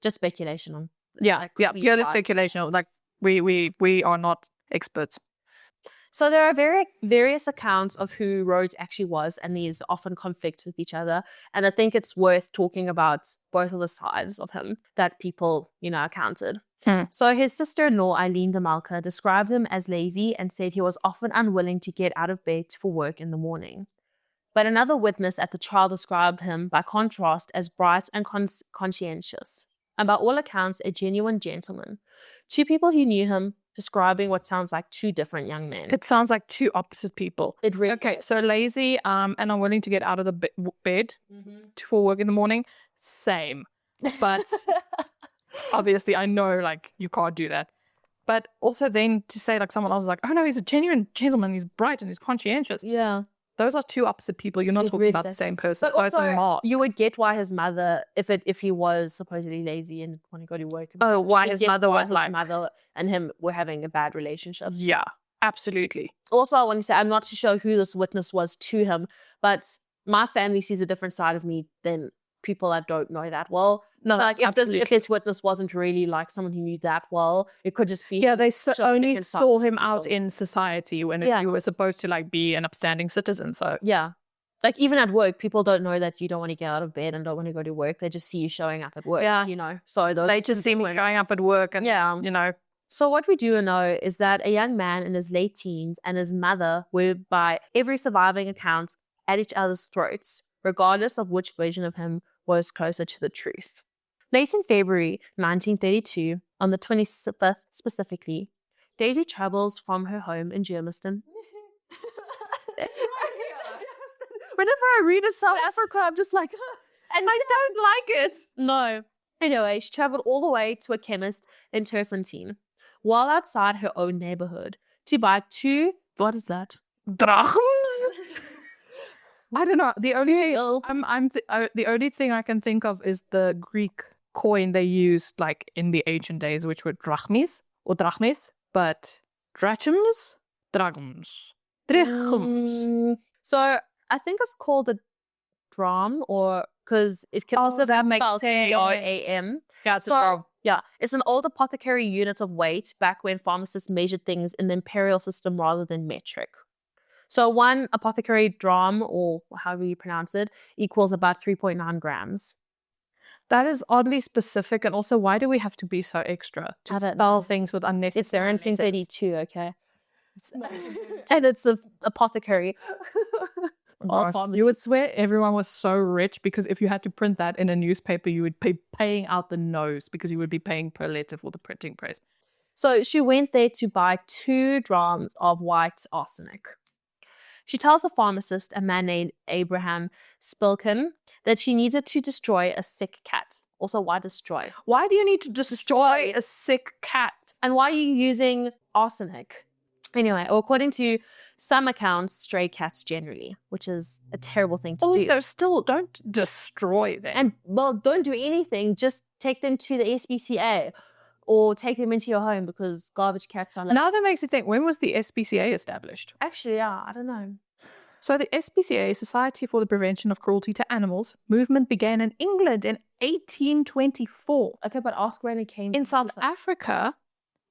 S1: Just speculation on.
S2: Purely speculation. Like we are not experts.
S1: So there are various accounts of who Rhodes actually was, and these often conflict with each other. And I think it's worth talking about both of the sides of him that people, accounted. So his sister-in-law, Eileen de Melker, described him as lazy and said he was often unwilling to get out of bed for work in the morning. But another witness at the trial described him, by contrast, as bright and conscientious, and by all accounts, a genuine gentleman. Two people who knew him describing what sounds like two different young men.
S2: It sounds like two opposite people.
S1: It really
S2: Okay, so lazy, and I'm willing to get out of the bed for work in the morning. Same. But obviously I know like you can't do that. But also then to say like someone else is like, oh no, he's a genuine gentleman, he's bright and he's conscientious.
S1: Yeah.
S2: Those are two opposite people. You're not talking
S1: really
S2: about the same person.
S1: But
S2: So it's
S1: also, you would get why his mother, if he was supposedly lazy and didn't want to go to work.
S2: Oh, why
S1: you'd
S2: his
S1: get
S2: mother
S1: why
S2: was
S1: his
S2: like,
S1: mother and him were having a bad relationship.
S2: yeah, absolutely.
S1: Also, I want to say, I'm not too sure who this witness was to him, but my family sees a different side of me than people that don't know that well.
S2: No,
S1: so like if this witness wasn't really like someone who knew that well, it could just be
S2: they only saw him out in society when you were supposed to like be an upstanding citizen. So
S1: yeah, like even at work, people don't know that you don't want to get out of bed and don't want to go to work. They just see you showing up at work.
S2: Yeah,
S1: you know. So
S2: they just see me showing up at work, and you know.
S1: So what we do know is that a young man in his late teens and his mother were, by every surviving account, at each other's throats, regardless of which version of him was closer to the truth. Late in February 1932, on the 25th specifically, Daisy travels from her home in Germiston. Whenever I read a South Africa, I'm just like,
S2: and I don't like it.
S1: No. Anyway, she traveled all the way to a chemist in Turffontein, while outside her own neighborhood, to buy what is that?
S2: Drachms? I don't know. The only thing I can think of is the Greek coin they used like in the ancient days, which were drachmes or drachmes, but drachms.
S1: So I think it's called a dram, or because it can also
S2: that
S1: be
S2: makes
S1: spelled
S2: sense.
S1: DRAM.
S2: Yeah, it's a dram.
S1: Yeah, it's an old apothecary unit of weight back when pharmacists measured things in the imperial system rather than metric. So one apothecary dram, or however you pronounce it, equals about 3.9 grams.
S2: That is oddly specific, and also why do we have to be so extra? Just spell things with unnecessary.
S1: It's 1732, okay? And it's an apothecary.
S2: You would swear everyone was so rich because if you had to print that in a newspaper, you would be paying out the nose because you would be paying per letter for the printing press.
S1: So she went there to buy 2 drams of white arsenic. She tells the pharmacist, a man named Abraham Spilkin, that she needs it to destroy a sick cat. Also, why destroy?
S2: Why do you need to destroy a sick cat?
S1: And why are you using arsenic? Anyway, according to some accounts, stray cats generally, which is a terrible thing to do.
S2: So still, don't destroy them.
S1: And, well, don't do anything. Just take them to the SPCA or take them into your home because garbage cats are...
S2: Now that makes me think, when was the SPCA established?
S1: Actually, yeah, I don't know.
S2: So the SPCA, Society for the Prevention of Cruelty to Animals, movement began in England in 1824.
S1: Okay, but ask when it came...
S2: In South Africa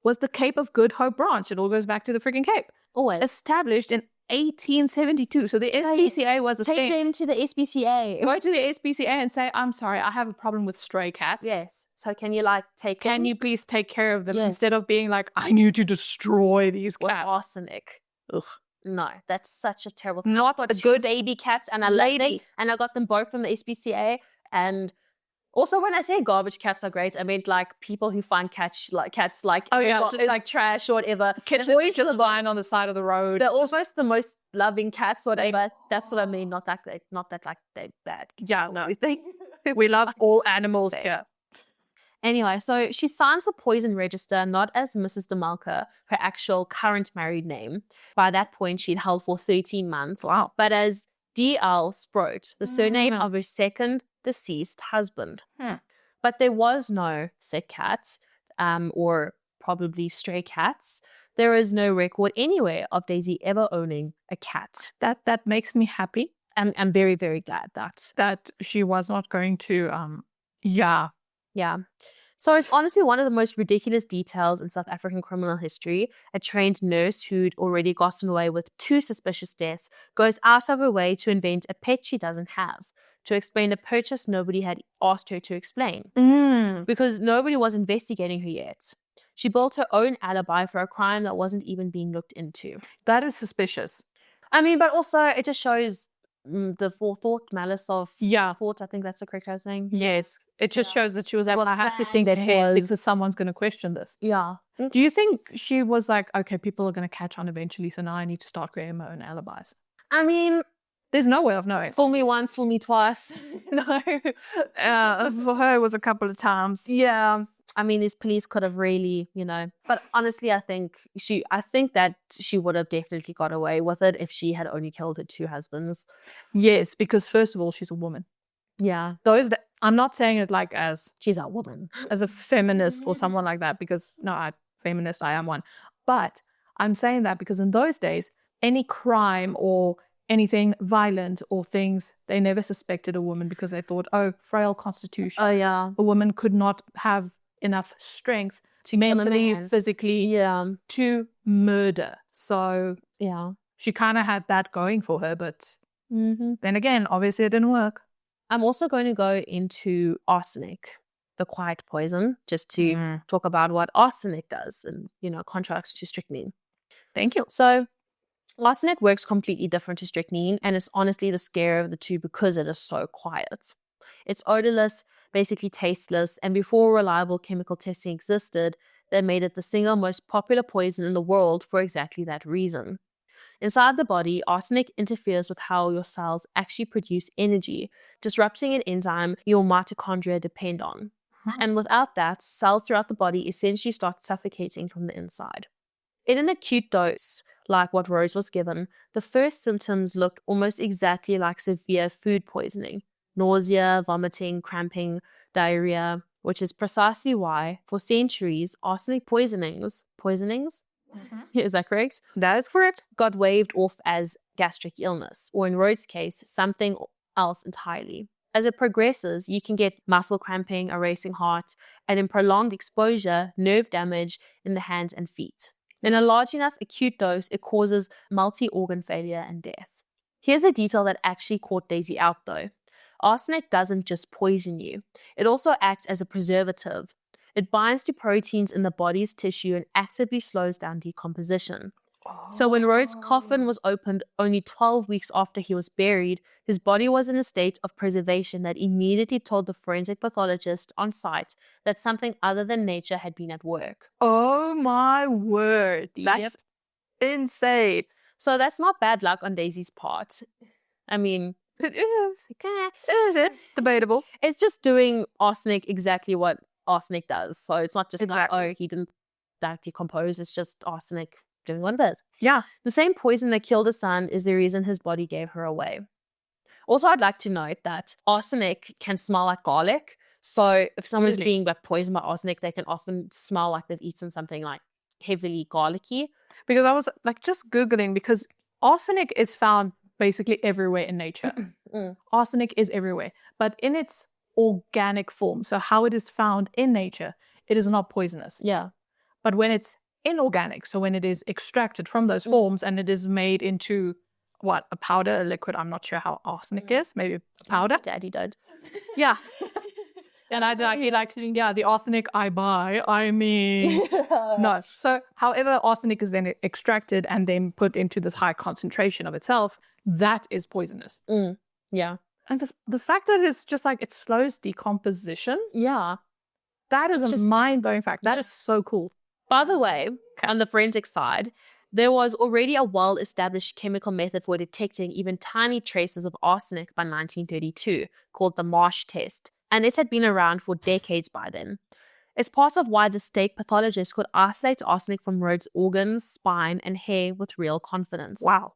S2: was the Cape of Good Hope branch. It all goes back to the freaking Cape.
S1: Always.
S2: Established in 1872. So the SPCA was a thing.
S1: Take them to the SPCA.
S2: Go to the SPCA and say, I'm sorry, I have a problem with stray cats.
S1: Yes. So can you like take them?
S2: Can you please take care of them instead of being like, I need to destroy these cats.
S1: With arsenic.
S2: Ugh.
S1: No, that's such a terrible thing.
S2: Not
S1: a good baby cats, and I got them both from the SPCA. And also, when I say garbage cats are great, I meant like people who find cats like just like trash or whatever.
S2: Kids always just lying on the side of the road.
S1: They're almost the most loving cats or whatever. That's what I mean. Not that like they're bad.
S2: Yeah, no. We love all animals here.
S1: Anyway, so she signs the poison register not as Mrs. de Melker, her actual current married name. By that point, she'd held for 13 months.
S2: Wow.
S1: But as D.L. Sproat, the surname of her second deceased husband. But there was no sick cat, or probably stray cats. There is no record anywhere of Daisy ever owning a cat.
S2: That makes me happy.
S1: I'm very, very glad
S2: that she was not going to
S1: Yeah. So it's honestly one of the most ridiculous details in South African criminal history. A trained nurse who'd already gotten away with 2 suspicious deaths goes out of her way to invent a pet she doesn't have, to explain a purchase nobody had asked her to explain. Because nobody was investigating her yet. She built her own alibi for a crime that wasn't even being looked into.
S2: That is suspicious.
S1: I mean, but also it just shows the forethought, malice of thought. I think that's the correct way of saying.
S2: Yes. It just shows that she was like, well, I have to think ahead because someone's going to question this.
S1: Yeah.
S2: Do you think she was like, okay, people are going to catch on eventually, so now I need to start creating my own alibis?
S1: I mean,
S2: there's no way of knowing.
S1: Fool me once, fool me twice. No.
S2: For her, it was a couple of times.
S1: Yeah. I mean, these police could have really, but honestly, I think that she would have definitely got away with it if she had only killed her 2 husbands.
S2: Yes, because first of all, she's a woman.
S1: Yeah.
S2: I'm not saying it like as
S1: she's a woman,
S2: as a feminist or someone like that, because I am one. But I'm saying that because in those days, any crime or anything violent or things, they never suspected a woman because they thought, oh, frail constitution.
S1: Oh, yeah.
S2: A woman could not have enough strength to mentally, physically, to murder. So,
S1: yeah,
S2: she kind of had that going for her. But then again, obviously it didn't work.
S1: I'm also going to go into arsenic, the quiet poison, just to talk about what arsenic does and, contrast to strychnine.
S2: Thank you.
S1: So, arsenic works completely different to strychnine, and it's honestly the scarier of the two because it is so quiet. It's odorless, basically tasteless, and before reliable chemical testing existed, they made it the single most popular poison in the world for exactly that reason. Inside the body, arsenic interferes with how your cells actually produce energy, disrupting an enzyme your mitochondria depend on. And without that, cells throughout the body essentially start suffocating from the inside. In an acute dose, like what Rose was given, the first symptoms look almost exactly like severe food poisoning: nausea, vomiting, cramping, diarrhea, which is precisely why, for centuries, arsenic poisonings, is that correct?
S2: That is correct.
S1: Got waved off as gastric illness, or in Rhodes' case, something else entirely. As it progresses, you can get muscle cramping, a racing heart, and in prolonged exposure, nerve damage in the hands and feet. In a large enough acute dose, it causes multi-organ failure and death. Here's a detail that actually caught Daisy out though. Arsenic doesn't just poison you. It also acts as a preservative. It binds to proteins in the body's tissue and actively slows down decomposition. So when Rhodes' coffin was opened only 12 weeks after he was buried, his body was in a state of preservation that immediately told the forensic pathologist on site that something other than nature had been at work.
S2: Oh my word. That's insane.
S1: So that's not bad luck on Daisy's part. I mean,
S2: it is debatable.
S1: It's just doing arsenic exactly what arsenic does. So it's not just like, oh, he didn't decompose. It's just arsenic doing what it is.
S2: Yeah.
S1: The same poison that killed his son is the reason his body gave her away. Also, I'd like to note that arsenic can smell like garlic. So if someone's being poisoned by arsenic, they can often smell like they've eaten something like heavily garlicky.
S2: Because I was like just Googling, because arsenic is found basically everywhere in nature. Arsenic is everywhere, but in its organic form, so how it is found in nature, it is not poisonous.
S1: Yeah.
S2: But when it's inorganic, so when it is extracted from those forms and it is made into a powder, a liquid, I'm not sure how arsenic is, maybe a powder.
S1: Daddy did.
S2: Yeah. And the arsenic I buy, I mean, no. So however arsenic is then extracted and then put into this high concentration of itself, that is poisonous.
S1: Yeah.
S2: And the fact that it's just like it slows decomposition.
S1: Yeah.
S2: That is a mind-blowing fact. That is so cool.
S1: By the way, on the forensic side, there was already a well-established chemical method for detecting even tiny traces of arsenic by 1932 called the Marsh test, and it had been around for decades by then. It's part of why the state pathologist could isolate arsenic from Rhodes' organs, spine, and hair with real confidence.
S2: Wow.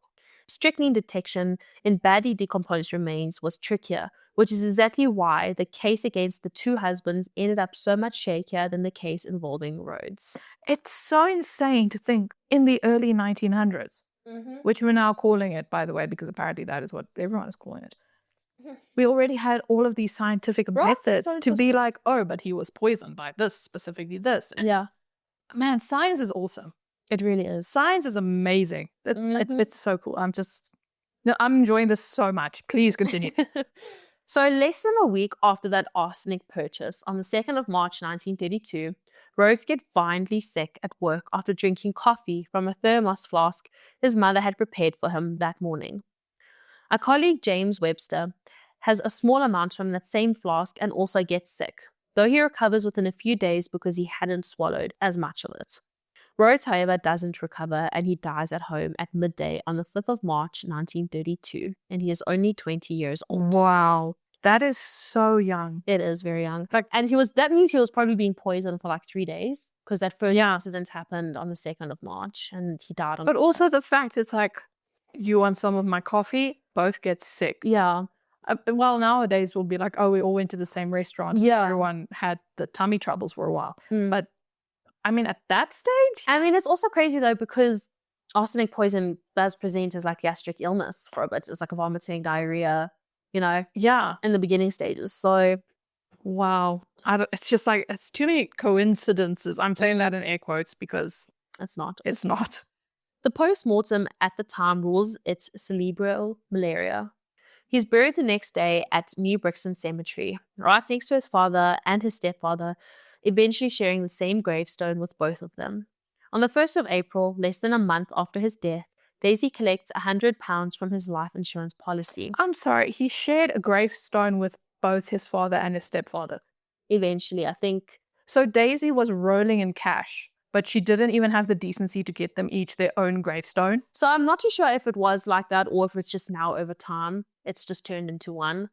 S1: Strychnine detection in badly decomposed remains was trickier, which is exactly why the case against the 2 husbands ended up so much shakier than the case involving Rhodes.
S2: It's so insane to think in the early 1900s, which we're now calling it, by the way, because apparently that is what everyone is calling it. We already had all of these scientific methods to be like, oh, but he was poisoned by this, specifically this. And man, science is awesome.
S1: It really is.
S2: Science is amazing. It's so cool. I'm enjoying this so much. Please continue.
S1: So less than a week after that arsenic purchase, on the 2nd of March 1932, Rhodes gets violently sick at work after drinking coffee from a thermos flask his mother had prepared for him that morning. A colleague, James Webster, has a small amount from that same flask and also gets sick, though he recovers within a few days because he hadn't swallowed as much of it. Rhodes, however, doesn't recover and he dies at home at midday on the 5th of March, 1932, and he is only 20 years old.
S2: Wow. That is so young.
S1: It is very young. And that means he was probably being poisoned for like 3 days because that first incident happened on the 2nd of March and he died on.
S2: But also the fact it's like, you want some of my coffee, both get sick.
S1: Yeah.
S2: Well, nowadays we'll be like, oh, we all went to the same restaurant.
S1: Yeah.
S2: Everyone had the tummy troubles for a while. But I mean, at that stage?
S1: I mean, it's also crazy though because arsenic poison does present as like gastric illness for a bit. It's like a vomiting, diarrhea,
S2: Yeah.
S1: in the beginning stages. So,
S2: wow. It's just like, it's too many coincidences. I'm saying that in air quotes because
S1: it's not.
S2: It's not.
S1: The post-mortem at the time rules it's cerebral malaria. He's buried the next day at New Brixton Cemetery, right next to his father and his stepfather, eventually sharing the same gravestone with both of them. On the 1st of April, less than a month after his death, Daisy collects £100 from his life insurance policy.
S2: I'm sorry, he shared a gravestone with both his father and his stepfather.
S1: Eventually, I think.
S2: So Daisy was rolling in cash, but she didn't even have the decency to get them each their own gravestone.
S1: So I'm not too sure if it was like that or if it's just now over time, it's just turned into one.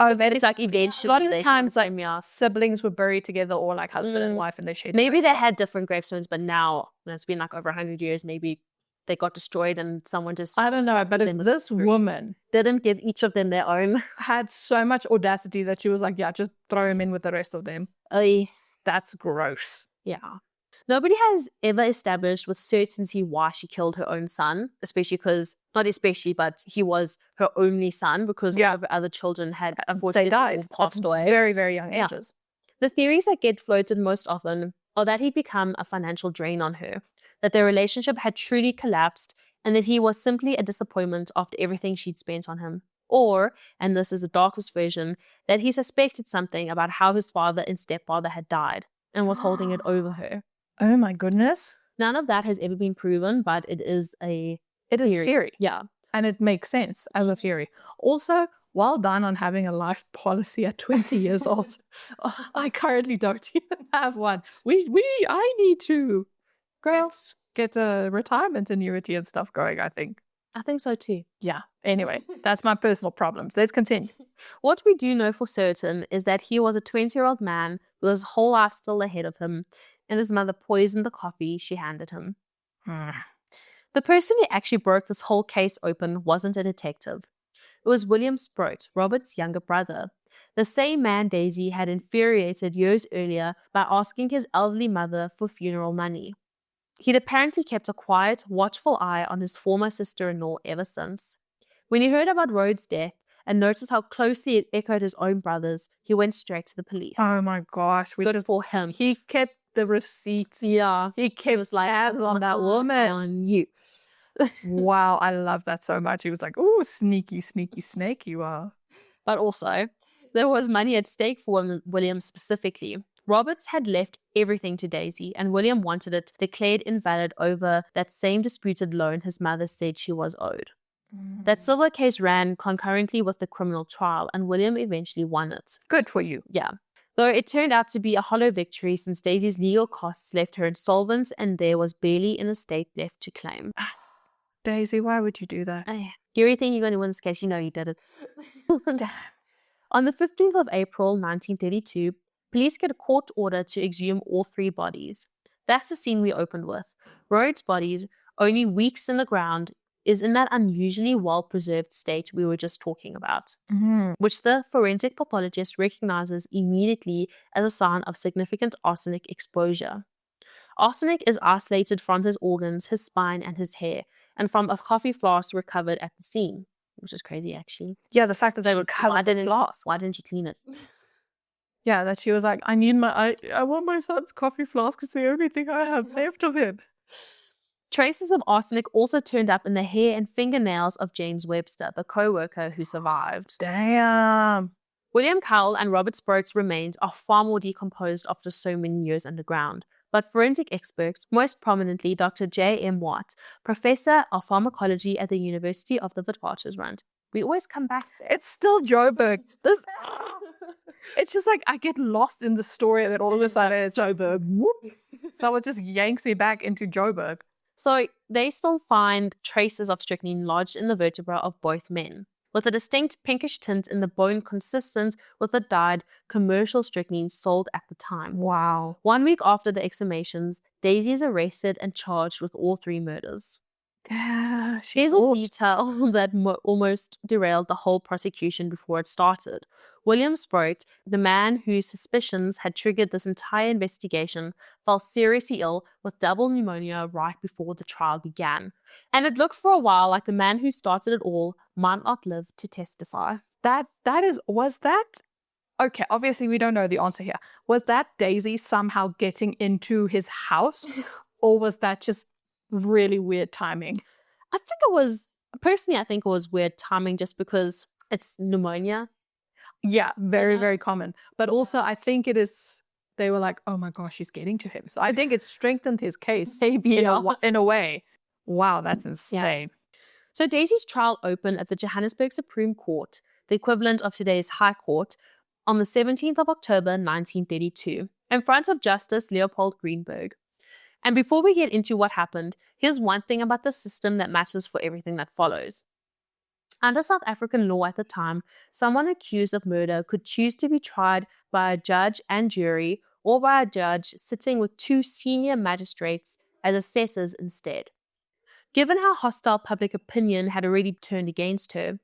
S2: Oh, that
S1: it's like eventually.
S2: A lot of the times, like siblings were buried together, or like husband and wife, and they shared.
S1: Maybe they had different gravestones, but now it's been like over 100 years. Maybe they got destroyed, and someone just.
S2: I don't know, but if this woman
S1: didn't give each of them their own,
S2: had so much audacity that she was like, "Yeah, just throw him in with the rest of them." That's gross.
S1: Yeah. Nobody has ever established with certainty why she killed her own son, but he was her only son because all of her other children had unfortunately
S2: died,
S1: passed away.
S2: Very, very young ages.
S1: The theories that get floated most often are that he'd become a financial drain on her, that their relationship had truly collapsed, and that he was simply a disappointment after everything she'd spent on him. Or, and this is the darkest version, that he suspected something about how his father and stepfather had died and was holding it over her.
S2: Oh my goodness.
S1: None of that has ever been proven, but it is a
S2: theory.
S1: Yeah.
S2: And it makes sense as a theory. Also, well done on having a life policy at 20 years old. I currently don't even have one. I need to get a retirement annuity and stuff going, I think.
S1: I think so too.
S2: Yeah. Anyway, that's my personal problems. Let's continue.
S1: What we do know for certain is that he was a 20-year-old man with his whole life still ahead of him, and his mother poisoned the coffee she handed him. The person who actually broke this whole case open wasn't a detective. It was William Sproat, Robert's younger brother, the same man Daisy had infuriated years earlier by asking his elderly mother for funeral money. He'd apparently kept a quiet, watchful eye on his former sister-in-law ever since. When he heard about Rhodes' death and noticed how closely it echoed his own brother's, he went straight to the police.
S2: Oh my gosh.
S1: Good for him.
S2: He kept the receipts.
S1: Yeah.
S2: He kept tabs on that woman.
S1: On you.
S2: Wow, I love that so much. He was like, oh, sneaky, sneaky snake you are.
S1: But also, there was money at stake for William specifically. Roberts had left everything to Daisy, and William wanted it declared invalid over that same disputed loan his mother said she was owed. That silver case ran concurrently with the criminal trial, and William eventually won it.
S2: Good for you.
S1: Yeah. Though it turned out to be a hollow victory since Daisy's legal costs left her insolvent and there was barely an estate left to claim.
S2: Daisy, why would you do that?
S1: You really think you're going to win this case? You know you did it.
S2: Damn.
S1: On the 15th of April, 1932, police get a court order to exhume all 3 bodies. That's the scene we opened with. Rhodes' body, only weeks in the ground, is in that unusually well-preserved state we were just talking about, which the forensic pathologist recognizes immediately as a sign of significant arsenic exposure. Arsenic is isolated from his organs, his spine, and his hair, and from a coffee flask recovered at the scene, which is crazy, actually.
S2: Yeah, the fact that they recovered the flask.
S1: Why didn't you clean it?
S2: Yeah, that she was like, I want my son's coffee flask. It's the only thing I have left of him.
S1: Traces of arsenic also turned up in the hair and fingernails of James Webster, the co-worker who survived.
S2: Damn.
S1: William Cowell and Robert Sproat's remains are far more decomposed after so many years underground. But forensic experts, most prominently Dr. J.M. Watt, professor of pharmacology at the University of the Witwatersrand, We always come back there.
S2: It's still Joburg. It's just like I get lost in the story that all of a sudden it's Joburg. Whoop. Someone just yanks me back into Joburg.
S1: So they still find traces of strychnine lodged in the vertebra of both men, with a distinct pinkish tint in the bone consistent with the dyed commercial strychnine sold at the time.
S2: Wow.
S1: 1 week after the exhumations, Daisy is arrested and charged with all 3 murders.
S2: Yeah,
S1: Here's a detail that almost derailed the whole prosecution before it started. William Sproat, the man whose suspicions had triggered this entire investigation, fell seriously ill with double pneumonia right before the trial began. And it looked for a while like the man who started it all might not live to testify.
S2: Was that? Okay, obviously we don't know the answer here. Was that Daisy somehow getting into his house? Or was that just really weird timing?
S1: I think it was weird timing just because it's pneumonia.
S2: Yeah, very, very common. But also I think they were like, oh my gosh, she's getting to him. So I think it strengthened his case
S1: Maybe
S2: in a way. Wow, that's insane.
S1: Yeah. So Daisy's trial opened at the Johannesburg Supreme Court, the equivalent of today's High Court, on the 17th of October 1932, in front of Justice Leopold Greenberg. And before we get into what happened, here's one thing about the system that matters for everything that follows. Under South African law at the time, someone accused of murder could choose to be tried by a judge and jury or by a judge sitting with 2 senior magistrates as assessors instead. Given how hostile public opinion had already turned against her,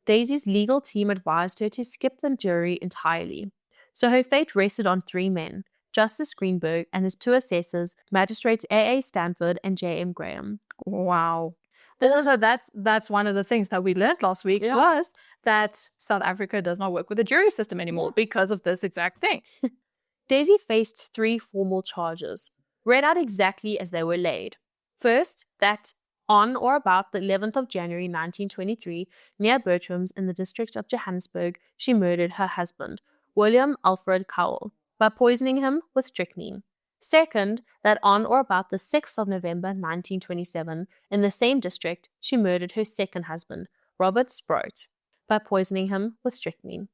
S1: Daisy's legal team advised her to skip the jury entirely. So her fate rested on 3 men, Justice Greenberg and his 2 assessors, Magistrates A.A. Stanford and J.M. Graham.
S2: Wow. So that's one of the things that we learned last week was that South Africa does not work with the jury system anymore because of this exact thing.
S1: Daisy faced 3 formal charges, read out exactly as they were laid. First, that on or about the 11th of January 1923, near Bertram's in the district of Johannesburg, she murdered her husband, William Alfred Cowell, by poisoning him with strychnine. Second, that on or about the 6th of November 1927, in the same district, she murdered her second husband, Robert Sproat, by poisoning him with strychnine.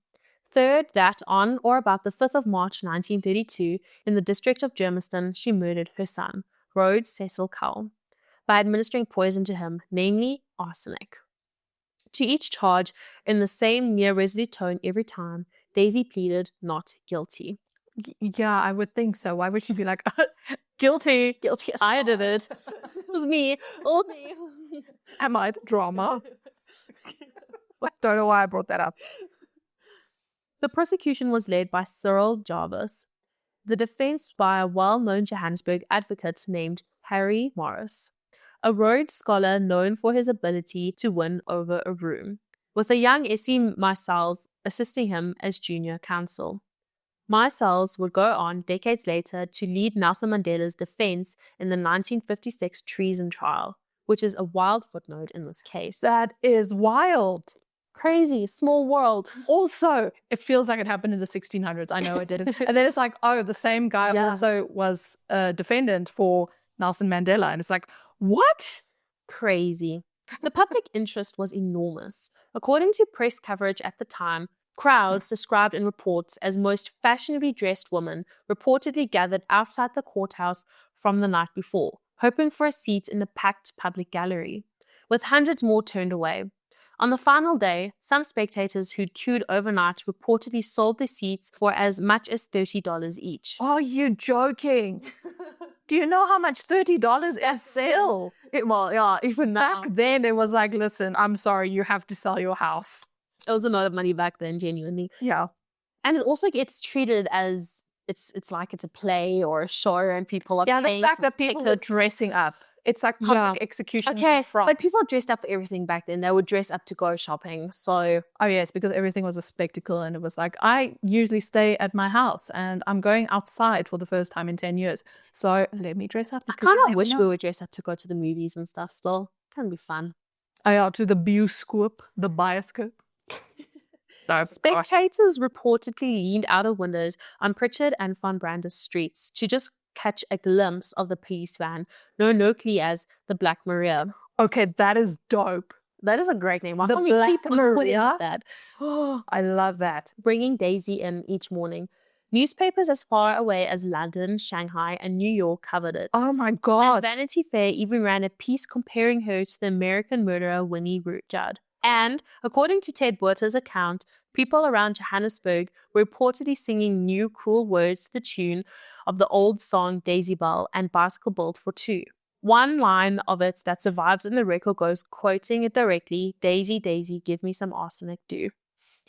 S1: Third, that on or about the 5th of March 1932, in the district of Germiston, she murdered her son, Rhodes Cecil Cowell, by administering poison to him, namely arsenic. To each charge, in the same near-resolute tone every time, Daisy pleaded not guilty.
S2: Yeah, I would think so. Why would she be like, guilty?
S1: Guilty as
S2: I did it.
S1: It was me. All me.
S2: Am I the drama? I don't know why I brought that up.
S1: The prosecution was led by Cyril Jarvis, the defense by a well-known Johannesburg advocate named Harry Morris, a Rhodes Scholar known for his ability to win over a room, with a young Essie Mysells assisting him as junior counsel. Mysells would go on decades later to lead Nelson Mandela's defense in the 1956 treason trial, which is a wild footnote in this case.
S2: That is wild.
S1: Crazy, small world.
S2: Also, it feels like it happened in the 1600s. I know it didn't. And then it's like, oh, the same guy also was a defendant for Nelson Mandela. And it's like, what?
S1: Crazy. The public interest was enormous. According to press coverage at the time, crowds described in reports as most fashionably dressed women reportedly gathered outside the courthouse from the night before, hoping for a seat in the packed public gallery, with hundreds more turned away. On the final day, some spectators who'd queued overnight reportedly sold their seats for as much as $30 each.
S2: Are you joking? Do you know how much $30 is sale?
S1: Well, yeah, even now.
S2: Back then, it was like, listen, I'm sorry, you have to sell your house.
S1: It was a lot of money back then, genuinely.
S2: Yeah.
S1: And it also gets treated as it's like it's a play or a show and people are paying
S2: the fact
S1: for
S2: that people are
S1: tickets.
S2: dressing up. It's like public execution.
S1: Okay, but people dressed up for everything back then. They would dress up to go shopping. So,
S2: oh yes, because everything was a spectacle, and it was like, I usually stay at my house, and I'm going outside for the first time in 10 years. So let me dress up.
S1: I kind of wish we would dress up to go to the movies and stuff. Still, can be fun.
S2: Oh yeah, to the bioscope, the bioscope.
S1: Spectators reportedly leaned out of windows on Pritchard and Van Brandes streets to just catch a glimpse of the police van, known locally as the Black Maria.
S2: Okay, that is dope.
S1: That is a great name. Why
S2: The
S1: can't we
S2: Black
S1: keep on putting
S2: Maria?
S1: that?
S2: Oh, I love that.
S1: Bringing Daisy in each morning. Newspapers as far away as London, Shanghai, and New York covered it.
S2: Oh my
S1: And
S2: gosh.
S1: Vanity Fair even ran a piece comparing her to the American murderer Winnie Judd. And according to Ted Buerta's account, people around Johannesburg were reportedly singing new cruel words to the tune of the old song Daisy Bell and Bicycle Built for Two. One line of it that survives in the record goes, quoting it directly, "Daisy, Daisy, give me some arsenic, do."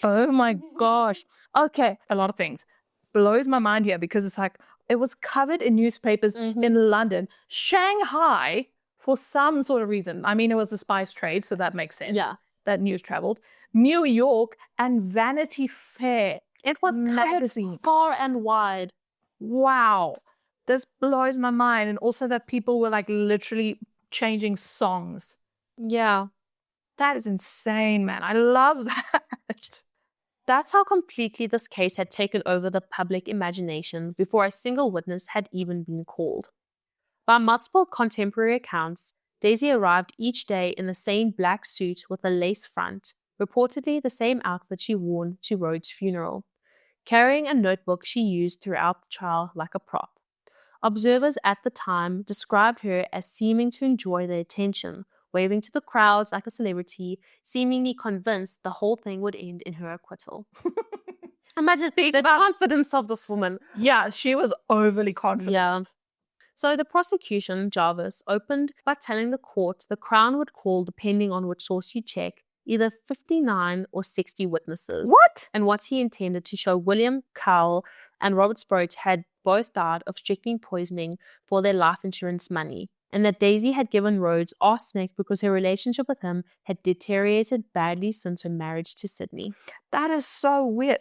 S2: Oh my gosh. Okay, a lot of things. Blows my mind here because it's like it was covered in newspapers in London, Shanghai, for some sort of reason. I mean, it was the spice trade, so that makes sense.
S1: Yeah.
S2: That news traveled. New York and Vanity Fair.
S1: It was
S2: magazine.
S1: covered far and wide.
S2: Wow. This blows my mind. And also that people were like literally changing songs.
S1: Yeah.
S2: That is insane, man. I love that.
S1: That's how completely this case had taken over the public imagination before a single witness had even been called. By multiple contemporary accounts, Daisy arrived each day in the same black suit with a lace front, reportedly the same outfit she wore to Rhodes' funeral, carrying a notebook she used throughout the trial like a prop. Observers at the time described her as seeming to enjoy the attention, waving to the crowds like a celebrity, seemingly convinced the whole thing would end in her acquittal. Imagine the confidence of this woman.
S2: Yeah, she was overly confident.
S1: Yeah. So the prosecution, Jarvis, opened by telling the court the Crown would call, depending on which source you check, either 59 or 60 witnesses.
S2: What?
S1: And what he intended to show William Cowell and Robert Sproat had both died of strychnine poisoning for their life insurance money, and that Daisy had given Rhodes arsenic because her relationship with him had deteriorated badly since her marriage to Sydney.
S2: That is so weird.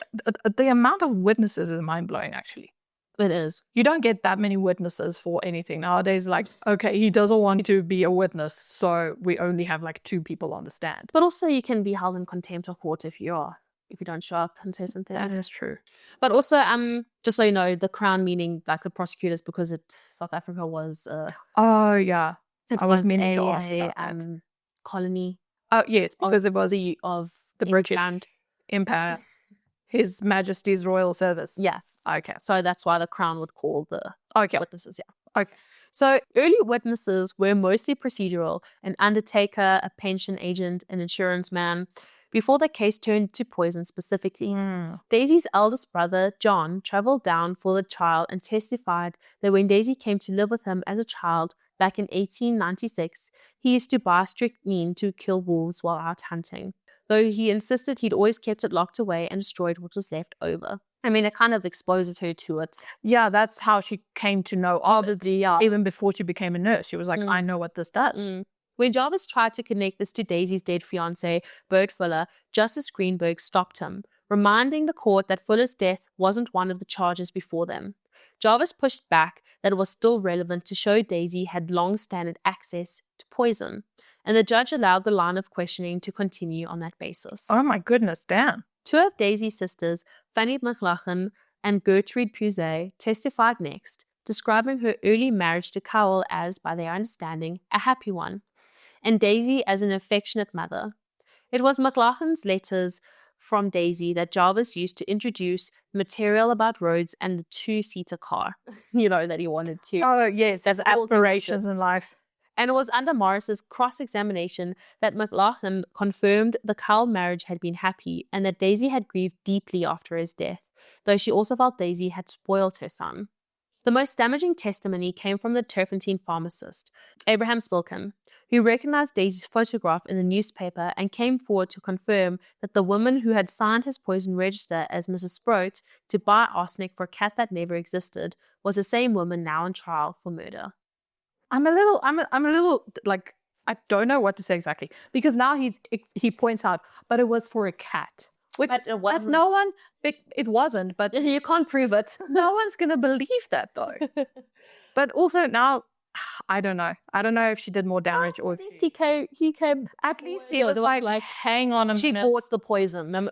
S2: The amount of witnesses is mind-blowing, actually.
S1: It is.
S2: You don't get that many witnesses for anything nowadays. Like, okay, he doesn't want to be a witness, so we only have like 2 people on the stand.
S1: But also you can be held in contempt of court if you don't show up on certain things.
S2: That is true.
S1: But also, just so you know, the Crown, meaning like the prosecutors, because South Africa was
S2: Oh yeah, I was meaning to
S1: a
S2: ask about that.
S1: colony.
S2: Oh yes, because it was
S1: of
S2: the British Empire, His Majesty's Royal Service.
S1: Yeah.
S2: Okay.
S1: So that's why the Crown would call the witnesses. Yeah.
S2: Okay.
S1: So early witnesses were mostly procedural: an undertaker, a pension agent, an insurance man, before the case turned to poison specifically. Daisy's eldest brother, John, travelled down for the trial and testified that when Daisy came to live with him as a child back in 1896, he used to buy strychnine to kill wolves while out hunting, though he insisted he'd always kept it locked away and destroyed what was left over. I mean, it kind of exposes her to it.
S2: Yeah, that's how she came to know of it. Yeah. Even before she became a nurse, she was like, I know what this does.
S1: When Jarvis tried to connect this to Daisy's dead fiancé, Bert Fuller, Justice Greenberg stopped him, reminding the court that Fuller's death wasn't one of the charges before them. Jarvis pushed back that it was still relevant to show Daisy had long-standing access to poison, and the judge allowed the line of questioning to continue on that basis.
S2: Oh my goodness, damn.
S1: 2 of Daisy's sisters, Fanny McLaughlin and Gertrude Pusey, testified next, describing her early marriage to Cowell as, by their understanding, a happy one, and Daisy as an affectionate mother. It was McLaughlin's letters from Daisy that Jarvis used to introduce material about Rhodes and the 2-seater car, that he wanted to.
S2: Oh yes, as aspirations in life.
S1: And it was under Morris's cross-examination that McLaughlin confirmed the Cowell marriage had been happy and that Daisy had grieved deeply after his death, though she also felt Daisy had spoiled her son. The most damaging testimony came from the Turffontein pharmacist, Abraham Spilkin, who recognized Daisy's photograph in the newspaper and came forward to confirm that the woman who had signed his poison register as Mrs. Sproat to buy arsenic for a cat that never existed was the same woman now on trial for murder.
S2: I'm a little like, I don't know what to say exactly, because now he points out, but it was for a cat, which
S1: it wasn't.
S2: It wasn't, but
S1: You can't prove it.
S2: no one's gonna believe that though. But also now, I don't know if she did more damage or if
S1: he came.
S2: at least he was like, hang on a minute.
S1: She bought the poison.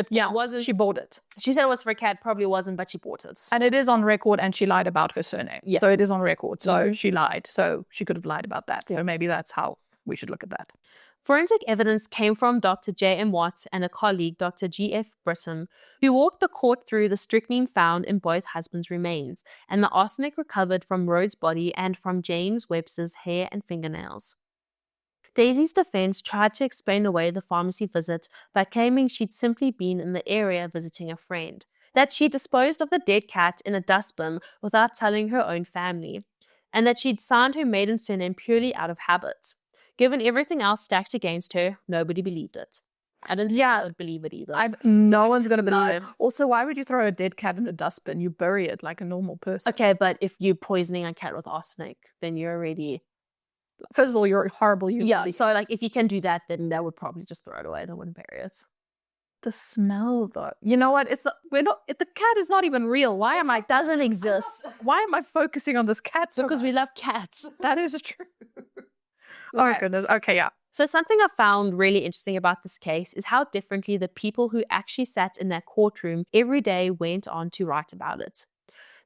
S2: Yeah, she bought it.
S1: She said it was for a cat, probably wasn't, but she bought it.
S2: And it is on record, and she lied about her surname.
S1: Yeah.
S2: So it is on record. So she lied. So she could have lied about that. So maybe that's how we should look at that.
S1: Forensic evidence came from Dr. J.M. Watt and a colleague, Dr. G.F. Britton, who walked the court through the strychnine found in both husbands' remains and the arsenic recovered from Rhodes' body and from James Webster's hair and fingernails. Daisy's defense tried to explain away the pharmacy visit by claiming she'd simply been in the area visiting a friend, that she disposed of the dead cat in a dustbin without telling her own family, and that she'd signed her maiden surname purely out of habit. Given everything else stacked against her, nobody believed it. I don't believe it either.
S2: No one's going to believe it. Also, why would you throw a dead cat in a dustbin? You bury it like a normal person.
S1: Okay, but if you're poisoning a cat with arsenic, then you're already...
S2: First of all, you're a horrible human.
S1: Yeah, so like if you can do that, then they would probably just throw it away. They wouldn't bury it.
S2: The smell, though. You know what? The cat is not even real. Why am I...
S1: Doesn't exist.
S2: Why am I focusing on this cat so
S1: Because
S2: much?
S1: we love cats.
S2: That is true. Oh, goodness. Okay, yeah.
S1: So something I found really interesting about this case is how differently the people who actually sat in that courtroom every day went on to write about it.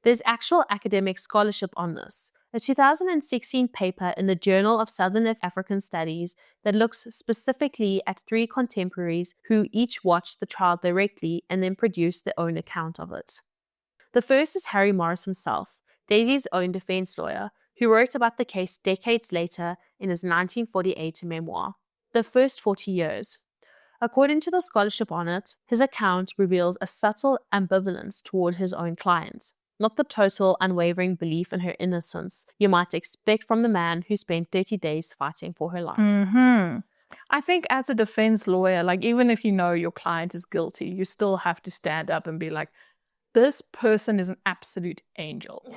S1: There's actual academic scholarship on this. A 2016 paper in the Journal of Southern African Studies that looks specifically at 3 contemporaries who each watched the trial directly and then produced their own account of it. The first is Harry Morris himself, Daisy's own defense lawyer, who wrote about the case decades later in his 1948 memoir, The First 40 Years. According to the scholarship on it, his account reveals a subtle ambivalence toward his own client, not the total unwavering belief in her innocence you might expect from the man who spent 30 days fighting for her life.
S2: Mm-hmm. I think as a defense lawyer, like even if you know your client is guilty, you still have to stand up and be like, this person is an absolute angel.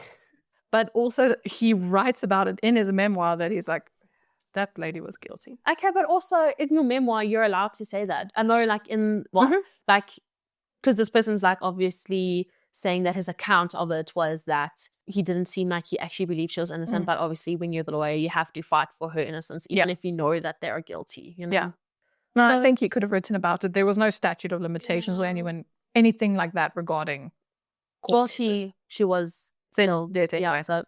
S2: But also he writes about it in his memoir that he's like, that lady was guilty.
S1: Okay, but also in your memoir, you're allowed to say that. I know like because this person's like obviously saying that his account of it was that he didn't seem like he actually believed she was innocent. But obviously when you're the lawyer, you have to fight for her innocence, even if you know that they're guilty. You know?
S2: Yeah. No, I think he could have written about it. There was no statute of limitations or anything like that regarding court
S1: Well,
S2: cases.
S1: she was
S2: Still dead anyway.
S1: Yeah, so.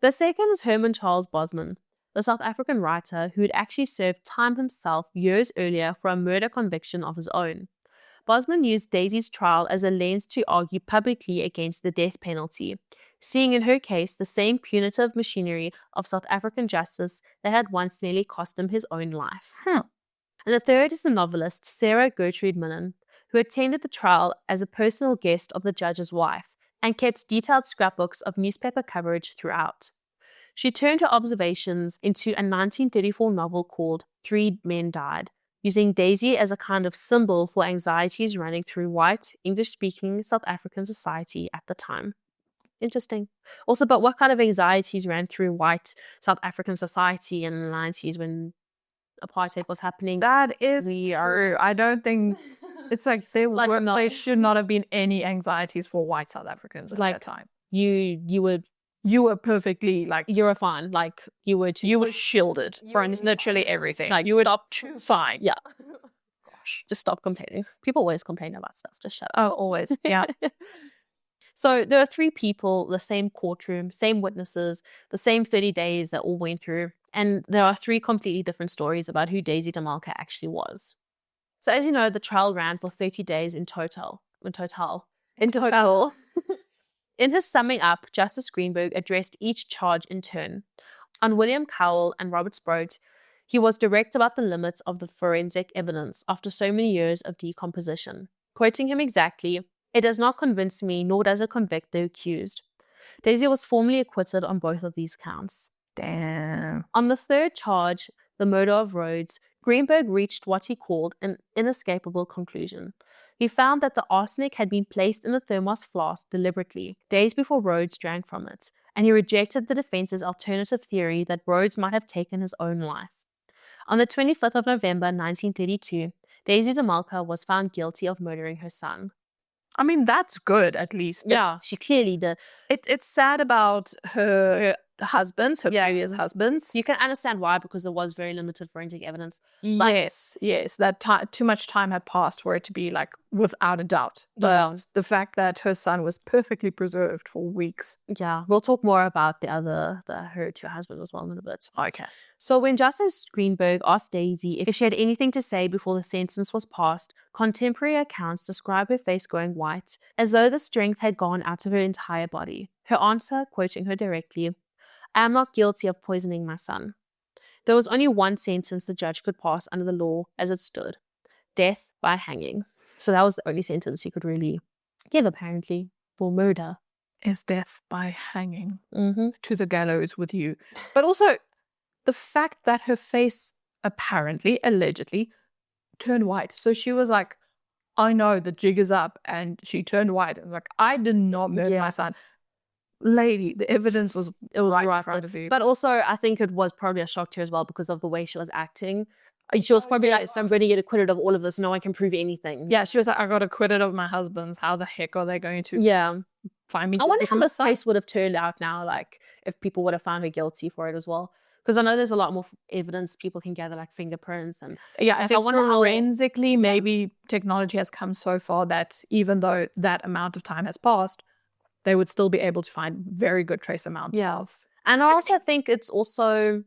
S1: The second is Herman Charles Bosman, the South African writer who had actually served time himself years earlier for a murder conviction of his own. Bosman used Daisy's trial as a lens to argue publicly against the death penalty, seeing in her case the same punitive machinery of South African justice that had once nearly cost him his own life. And the third is the novelist Sarah Gertrude Millen, who attended the trial as a personal guest of the judge's wife and kept detailed scrapbooks of newspaper coverage throughout. She turned her observations into a 1934 novel called 3 Men Died, using Daisy as a kind of symbol for anxieties running through white, English-speaking South African society at the time. Interesting. Also, but what kind of anxieties ran through white South African society in the 90s when apartheid was happening?
S2: That is true. I don't think... It's like there should not have been any anxieties for white South Africans at that time.
S1: You
S2: were perfectly like...
S1: You were fine. Like you were
S2: shielded from literally everything.
S1: Like
S2: you were too fine.
S1: Yeah. Gosh, just stop complaining. People always complain about stuff. Just shut up.
S2: Oh, always. Yeah.
S1: So there are 3 people, the same courtroom, same witnesses, the same 30 days that all went through. And there are 3 completely different stories about who Daisy DeMalka actually was. So as you know, the trial ran for 30 days in total. In his summing up, Justice Greenberg addressed each charge in turn. On William Cowell and Robert Sproat, he was direct about the limits of the forensic evidence after so many years of decomposition. Quoting him exactly, "It does not convince me, nor does it convict the accused." Daisy was formally acquitted on both of these counts.
S2: Damn.
S1: On the third charge, the murder of Rhodes, Greenberg reached what he called an inescapable conclusion. He found that the arsenic had been placed in the thermos flask deliberately, days before Rhodes drank from it, and he rejected the defense's alternative theory that Rhodes might have taken his own life. On the 25th of November 1932, Daisy DeMalka was found guilty of murdering her son.
S2: I mean, that's good, at least.
S1: Yeah, she clearly did.
S2: It's sad about her husbands, her previous husbands.
S1: You can understand why, because there was very limited forensic evidence.
S2: Yes, that too much time had passed for it to be like without a doubt. But the fact that her son was perfectly preserved for weeks.
S1: Yeah, we'll talk more about her two husbands as well in a bit.
S2: Okay.
S1: So when Justice Greenberg asked Daisy if she had anything to say before the sentence was passed, contemporary accounts describe her face going white, as though the strength had gone out of her entire body. Her answer, quoting her directly, "I am not guilty of poisoning my son." There was only one sentence the judge could pass under the law as it stood: death by hanging. So that was the only sentence he could really give, apparently, for murder.
S2: Is death by hanging
S1: Mm-hmm.
S2: to the gallows with you. But also, the fact that her face apparently, allegedly, turned white. So she was like, I know the jig is up, and she turned white. And like, I did not murder my son. Lady, the evidence was right in front of you.
S1: But also, I think it was probably a shock to her as well because of the way she was acting. She was probably like, so I'm going to get acquitted of all of this. No one can prove anything.
S2: Yeah, she was like, I got acquitted of my husband's. How the heck are they going to find me?
S1: I wonder how this case would have turned out now, like if people would have found her guilty for it as well. Because I know there's a lot more evidence people can gather, like fingerprints and
S2: I think forensically, maybe technology has come so far that even though that amount of time has passed, they would still be able to find very good trace amounts of.
S1: And I also think it's also,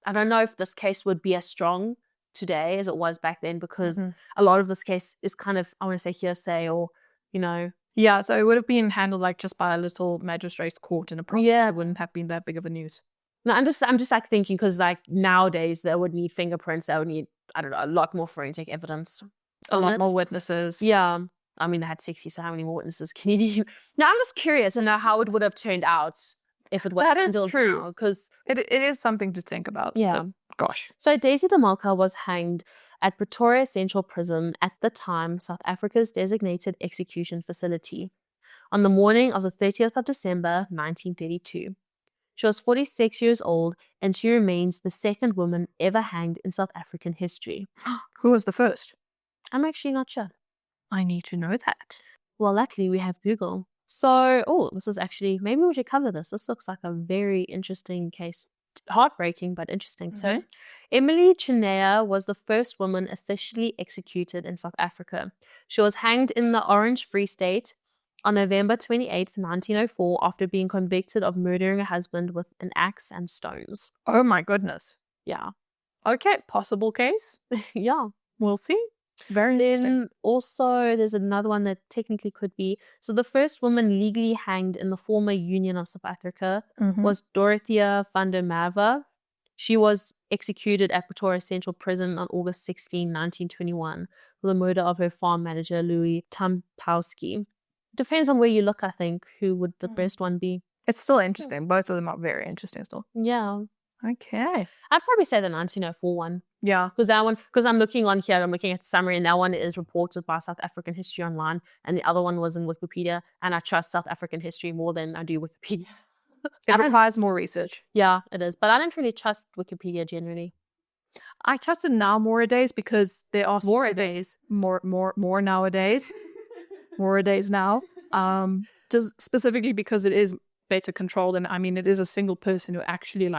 S1: I don't know if this case would be as strong today as it was back then, because a lot of this case is kind of, I want to say hearsay, or, you know.
S2: Yeah, so it would have been handled like just by a little magistrate's court in a province. It wouldn't have been that big of a news.
S1: No, I'm just like thinking, because like nowadays they would need fingerprints, they would need, I don't know, a lot more forensic evidence.
S2: A lot more witnesses.
S1: Yeah. I mean, they had 60, so how many more witnesses can you need? Now, I'm just curious to know how it would have turned out if it was
S2: true.
S1: Because
S2: it is something to think about.
S1: Yeah.
S2: Gosh.
S1: So Daisy de Melker was hanged at Pretoria Central Prison, at the time South Africa's designated execution facility, on the morning of the 30th of December, 1932. She was 46 years old, and she remains the second woman ever hanged in South African history.
S2: Who was the first?
S1: I'm actually not sure.
S2: I need to know that.
S1: Well, luckily we have Google. So, this is actually, maybe we should cover this. This looks like a very interesting case. Heartbreaking, but interesting. So, Emily Chinea was the first woman officially executed in South Africa. She was hanged in the Orange Free State on November 28th, 1904, after being convicted of murdering a husband with an axe and stones.
S2: Oh my goodness.
S1: Yeah.
S2: Okay, possible case.
S1: Yeah.
S2: We'll see. Very interesting.
S1: Then also there's another one that technically could be. So the first woman legally hanged in the former Union of South Africa was Dorothea van der Merwe. She was executed at Pretoria Central Prison on August 16, 1921, for the murder of her farm manager, Louis Tampowski. Depends on where you look, I think, who would the best one be.
S2: It's still interesting. Both of them are very interesting still.
S1: Yeah.
S2: Okay.
S1: I'd probably say the 1904 one.
S2: Yeah.
S1: Because that one, because I'm looking on here, I'm looking at the summary, and that one is reported by South African History Online, and the other one was in Wikipedia, and I trust South African history more than I do Wikipedia.
S2: It requires more research.
S1: Yeah, it is. But I don't really trust Wikipedia generally.
S2: I trust it now nowadays because there are more nowadays. Nowadays now. Just specifically because it is better controlled, and I mean it is a single person who actually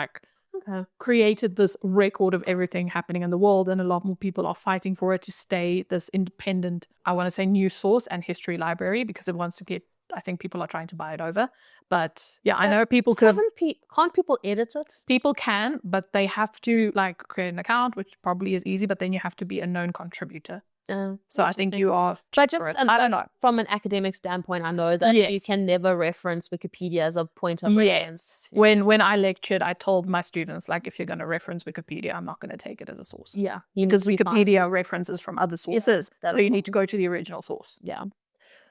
S2: created this record of everything happening in the world, and a lot more people are fighting for it to stay this independent, I want to say, news source and history library, because it wants to get, I think people are trying to buy it over. But yeah, I know people could
S1: can't people edit it?
S2: People can, but they have to create an account, which probably is easy, but then you have to be a known contributor. So I think you are.
S1: But just I don't know. From an academic standpoint, I know that you can never reference Wikipedia as a point of reference.
S2: When I lectured, I told my students, if you're going to reference Wikipedia, I'm not going to take it as a source.
S1: Yeah,
S2: because Wikipedia references from other sources, so you need to go to the original source.
S1: Yeah.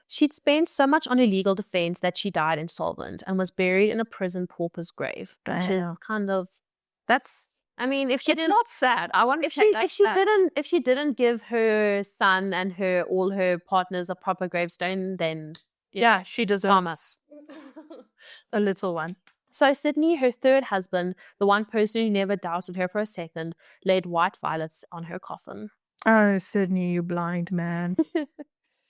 S1: She'd spent so much on her legal defense that she died insolvent and was buried in a prison pauper's grave. Which is kind of,
S2: that's.
S1: I mean, if she
S2: it's
S1: didn't,
S2: not sad. I want to
S1: if she didn't give her son and all her partners a proper gravestone, then
S2: she deserves a little one.
S1: So Sydney, her third husband, the one person who never doubted her for a second, laid white violets on her coffin.
S2: Oh, Sydney, you blind man.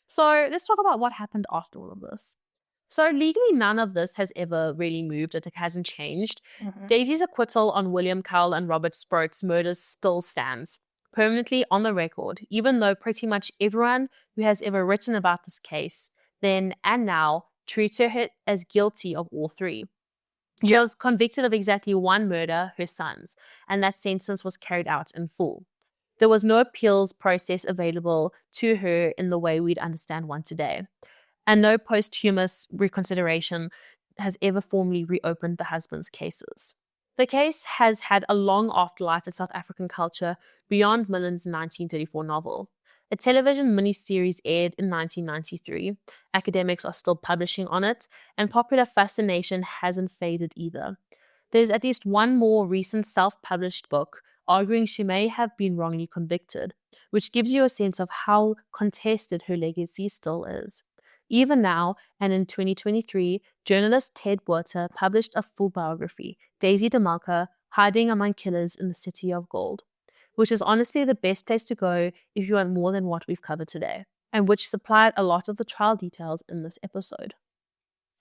S1: So let's talk about what happened after all of this. So legally, none of this has ever really moved. It hasn't changed.
S2: Mhm.
S1: Daisy's acquittal on William Cowell and Robert Sproat's murders still stands permanently on the record, even though pretty much everyone who has ever written about this case, then and now, treats her as guilty of all three. She was convicted of exactly one murder, her son's, and that sentence was carried out in full. There was no appeals process available to her in the way we'd understand one today, and no posthumous reconsideration has ever formally reopened the husband's cases. The case has had a long afterlife in South African culture beyond Millen's 1934 novel. A television miniseries aired in 1993. Academics are still publishing on it, and popular fascination hasn't faded either. There's at least one more recent self-published book arguing she may have been wrongly convicted, which gives you a sense of how contested her legacy still is. Even now, and in 2023, journalist Ted Botha published a full biography, Daisy DeMelker, Hiding Among Killers in the City of Gold, which is honestly the best place to go if you want more than what we've covered today, and which supplied a lot of the trial details in this episode.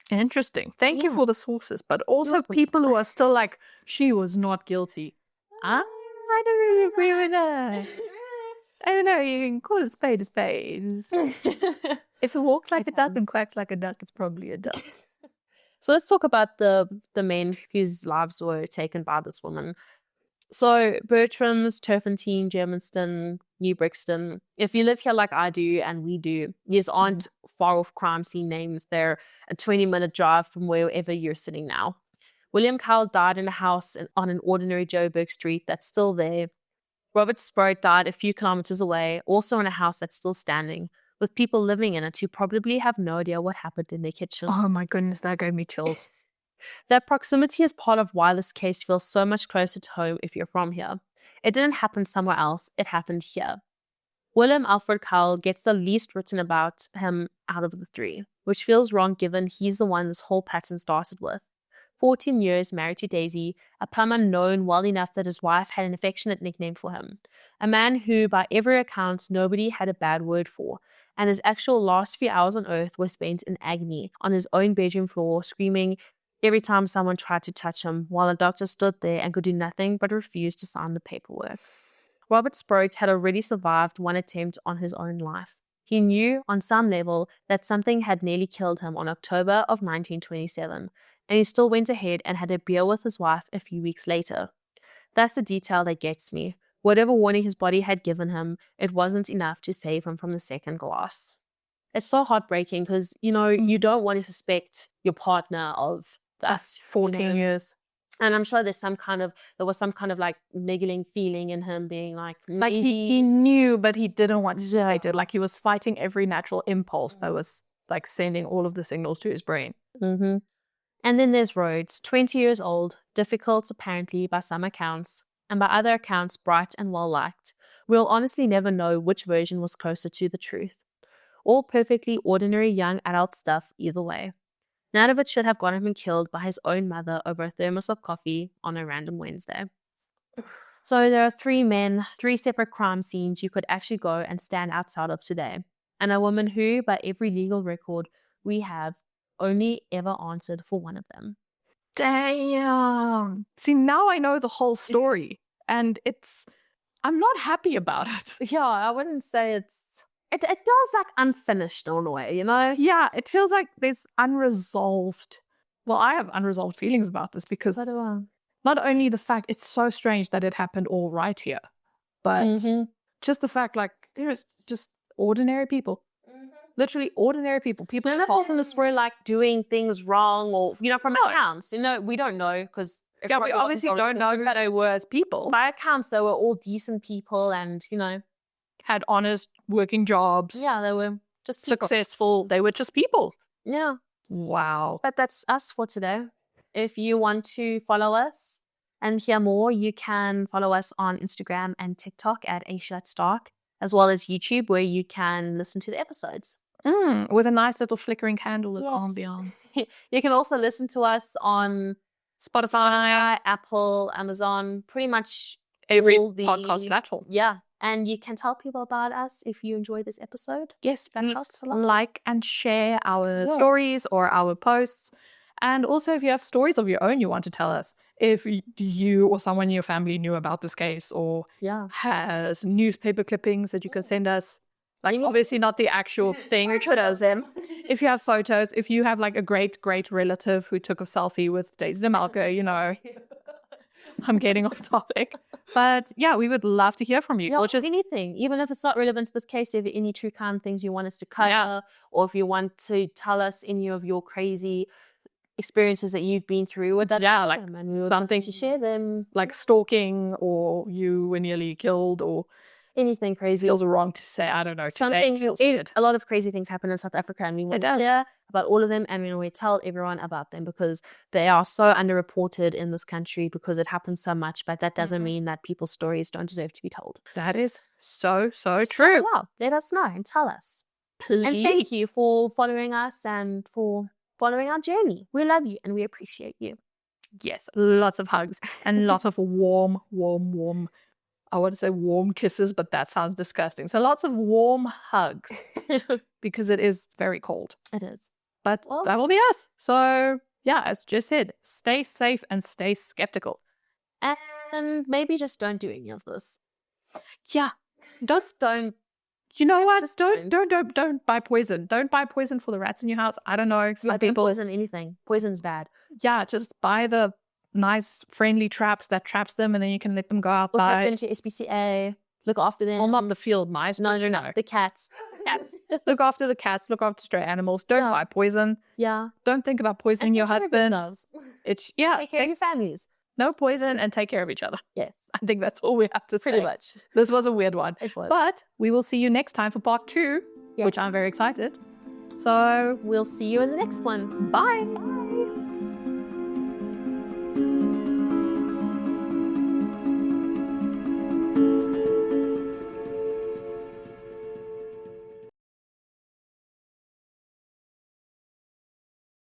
S2: Interesting. Thank you for the sources, but also people who are still like, she was not guilty. I don't really agree with that. I don't know, you can call a spade a spade. If it walks like a duck and quacks like a duck, it's probably a duck.
S1: So let's talk about the men whose lives were taken by this woman. So Bertram's, Turffontein, Germiston, New Brixton. If you live here like I do and we do, these aren't far off crime scene names. They're a 20-minute drive from wherever you're sitting now. William Cowell died in a house on an ordinary Joburg street that's still there. Robert Sproat died a few kilometers away, also in a house that's still standing, with people living in it who probably have no idea what happened in their kitchen.
S2: Oh my goodness, that gave me chills.
S1: That proximity is part of why this case feels so much closer to home if you're from here. It didn't happen somewhere else, it happened here. William Alfred Cowell gets the least written about him out of the three, which feels wrong given he's the one this whole pattern started with. 14 years married to Daisy, a plumber known well enough that his wife had an affectionate nickname for him, a man who, by every account, nobody had a bad word for, and his actual last few hours on earth were spent in agony on his own bedroom floor, screaming every time someone tried to touch him, while the doctor stood there and could do nothing but refuse to sign the paperwork. Robert Sproat had already survived one attempt on his own life. He knew, on some level, that something had nearly killed him on October of 1927, and he still went ahead and had a beer with his wife a few weeks later. That's the detail that gets me. Whatever warning his body had given him, it wasn't enough to save him from the second glass. It's so heartbreaking because, you don't want to suspect your partner of that.
S2: 14 years.
S1: And I'm sure there was some kind of like niggling feeling in him being like
S2: he knew, but he didn't want to say it. Like he was fighting every natural impulse that was like sending all of the signals to his brain.
S1: Mm-hmm. And then there's Rhodes, 20 years old, difficult apparently by some accounts, and by other accounts bright and well-liked. We'll honestly never know which version was closer to the truth. All perfectly ordinary young adult stuff either way. None of it should have gotten him killed by his own mother over a thermos of coffee on a random Wednesday. So there are 3 men, 3 separate crime scenes you could actually go and stand outside of today. And a woman who, by every legal record we have, only ever answered for one of them.
S2: Damn. See, now I know the whole story. And I'm not happy about it.
S1: Yeah, I wouldn't say it feels like unfinished in a way,
S2: Yeah, it feels like there's unresolved. Well, I have unresolved feelings about this because not only the fact it's so strange that it happened all right here, but just the fact like there's just ordinary people. Literally ordinary people. People
S1: in this were like doing things wrong or, from accounts. We don't know because
S2: we obviously don't know who they were as people.
S1: By accounts, they were all decent people and,
S2: had honest working jobs.
S1: Yeah, they were just
S2: successful. They were just people.
S1: Yeah.
S2: Wow.
S1: But that's us for today. If you want to follow us and hear more, you can follow us on Instagram and TikTok at Asia Stark, as well as YouTube, where you can listen to the episodes.
S2: With a nice little flickering candle with ambiance.
S1: You can also listen to us on Spotify, Apple, Amazon, pretty much
S2: every podcast platform.
S1: Yeah. And you can tell people about us if you enjoyed this episode.
S2: Yes,
S1: That helps a lot.
S2: like and share our
S1: Yeah.
S2: stories or our posts. And also, if you have stories of your own you want to tell us, if you or someone in your family knew about this case or
S1: Yeah.
S2: has newspaper clippings that you can send us, like obviously not the actual thing. If you have photos, if you have like a great relative who took a selfie with Daisy and Melker, you know, I'm getting off topic. But yeah, we would love to hear from you.
S1: Yeah, or just anything, even if it's not relevant to this case, if you have any true crime things you want us to cover,
S2: Yeah.
S1: or if you want to tell us any of your crazy experiences that you've been through with that,
S2: Yeah, like
S1: and we would
S2: something
S1: love to share them.
S2: like stalking, or you were nearly killed, or
S1: Anything crazy.
S2: feels wrong to say. I don't know.
S1: Something
S2: feels
S1: a
S2: weird.
S1: lot of crazy things happen in South Africa, and we want to hear about all of them, and we tell everyone about them because they are so underreported in this country because it happens so much. But that doesn't mean that people's stories don't deserve to be told.
S2: That is so true.
S1: Yeah, let us know and tell us.
S2: Please.
S1: And thank you for following us and for following our journey. We love you and we appreciate you.
S2: Yes, lots of hugs and lots of warm, I want to say warm kisses, but that sounds disgusting. So lots of warm hugs because it is very cold.
S1: It is.
S2: But that will be us. So yeah, as Jess said, stay safe and stay skeptical.
S1: And maybe just don't do any of this.
S2: Yeah.
S1: Just don't.
S2: You know what? Just don't buy poison. Don't buy poison for the rats in your house. I don't know. Some people
S1: poison anything. Poison's bad.
S2: Yeah, just buy the nice friendly traps that traps them, and then you can let them go outside.
S1: Look into SPCA. Look after them.
S2: Well, not the field mice.
S1: No. The cats.
S2: Look after the cats. Look after stray animals. Don't buy poison.
S1: Yeah.
S2: Don't think about poisoning your husband. It's
S1: take care of your families.
S2: No poison and take care of each other.
S1: Yes.
S2: I think that's all we have to say.
S1: Pretty much.
S2: This was a weird one.
S1: It was.
S2: But we will see you next time for part 2, which I'm very excited. So
S1: we'll see you in the next one.
S2: Bye.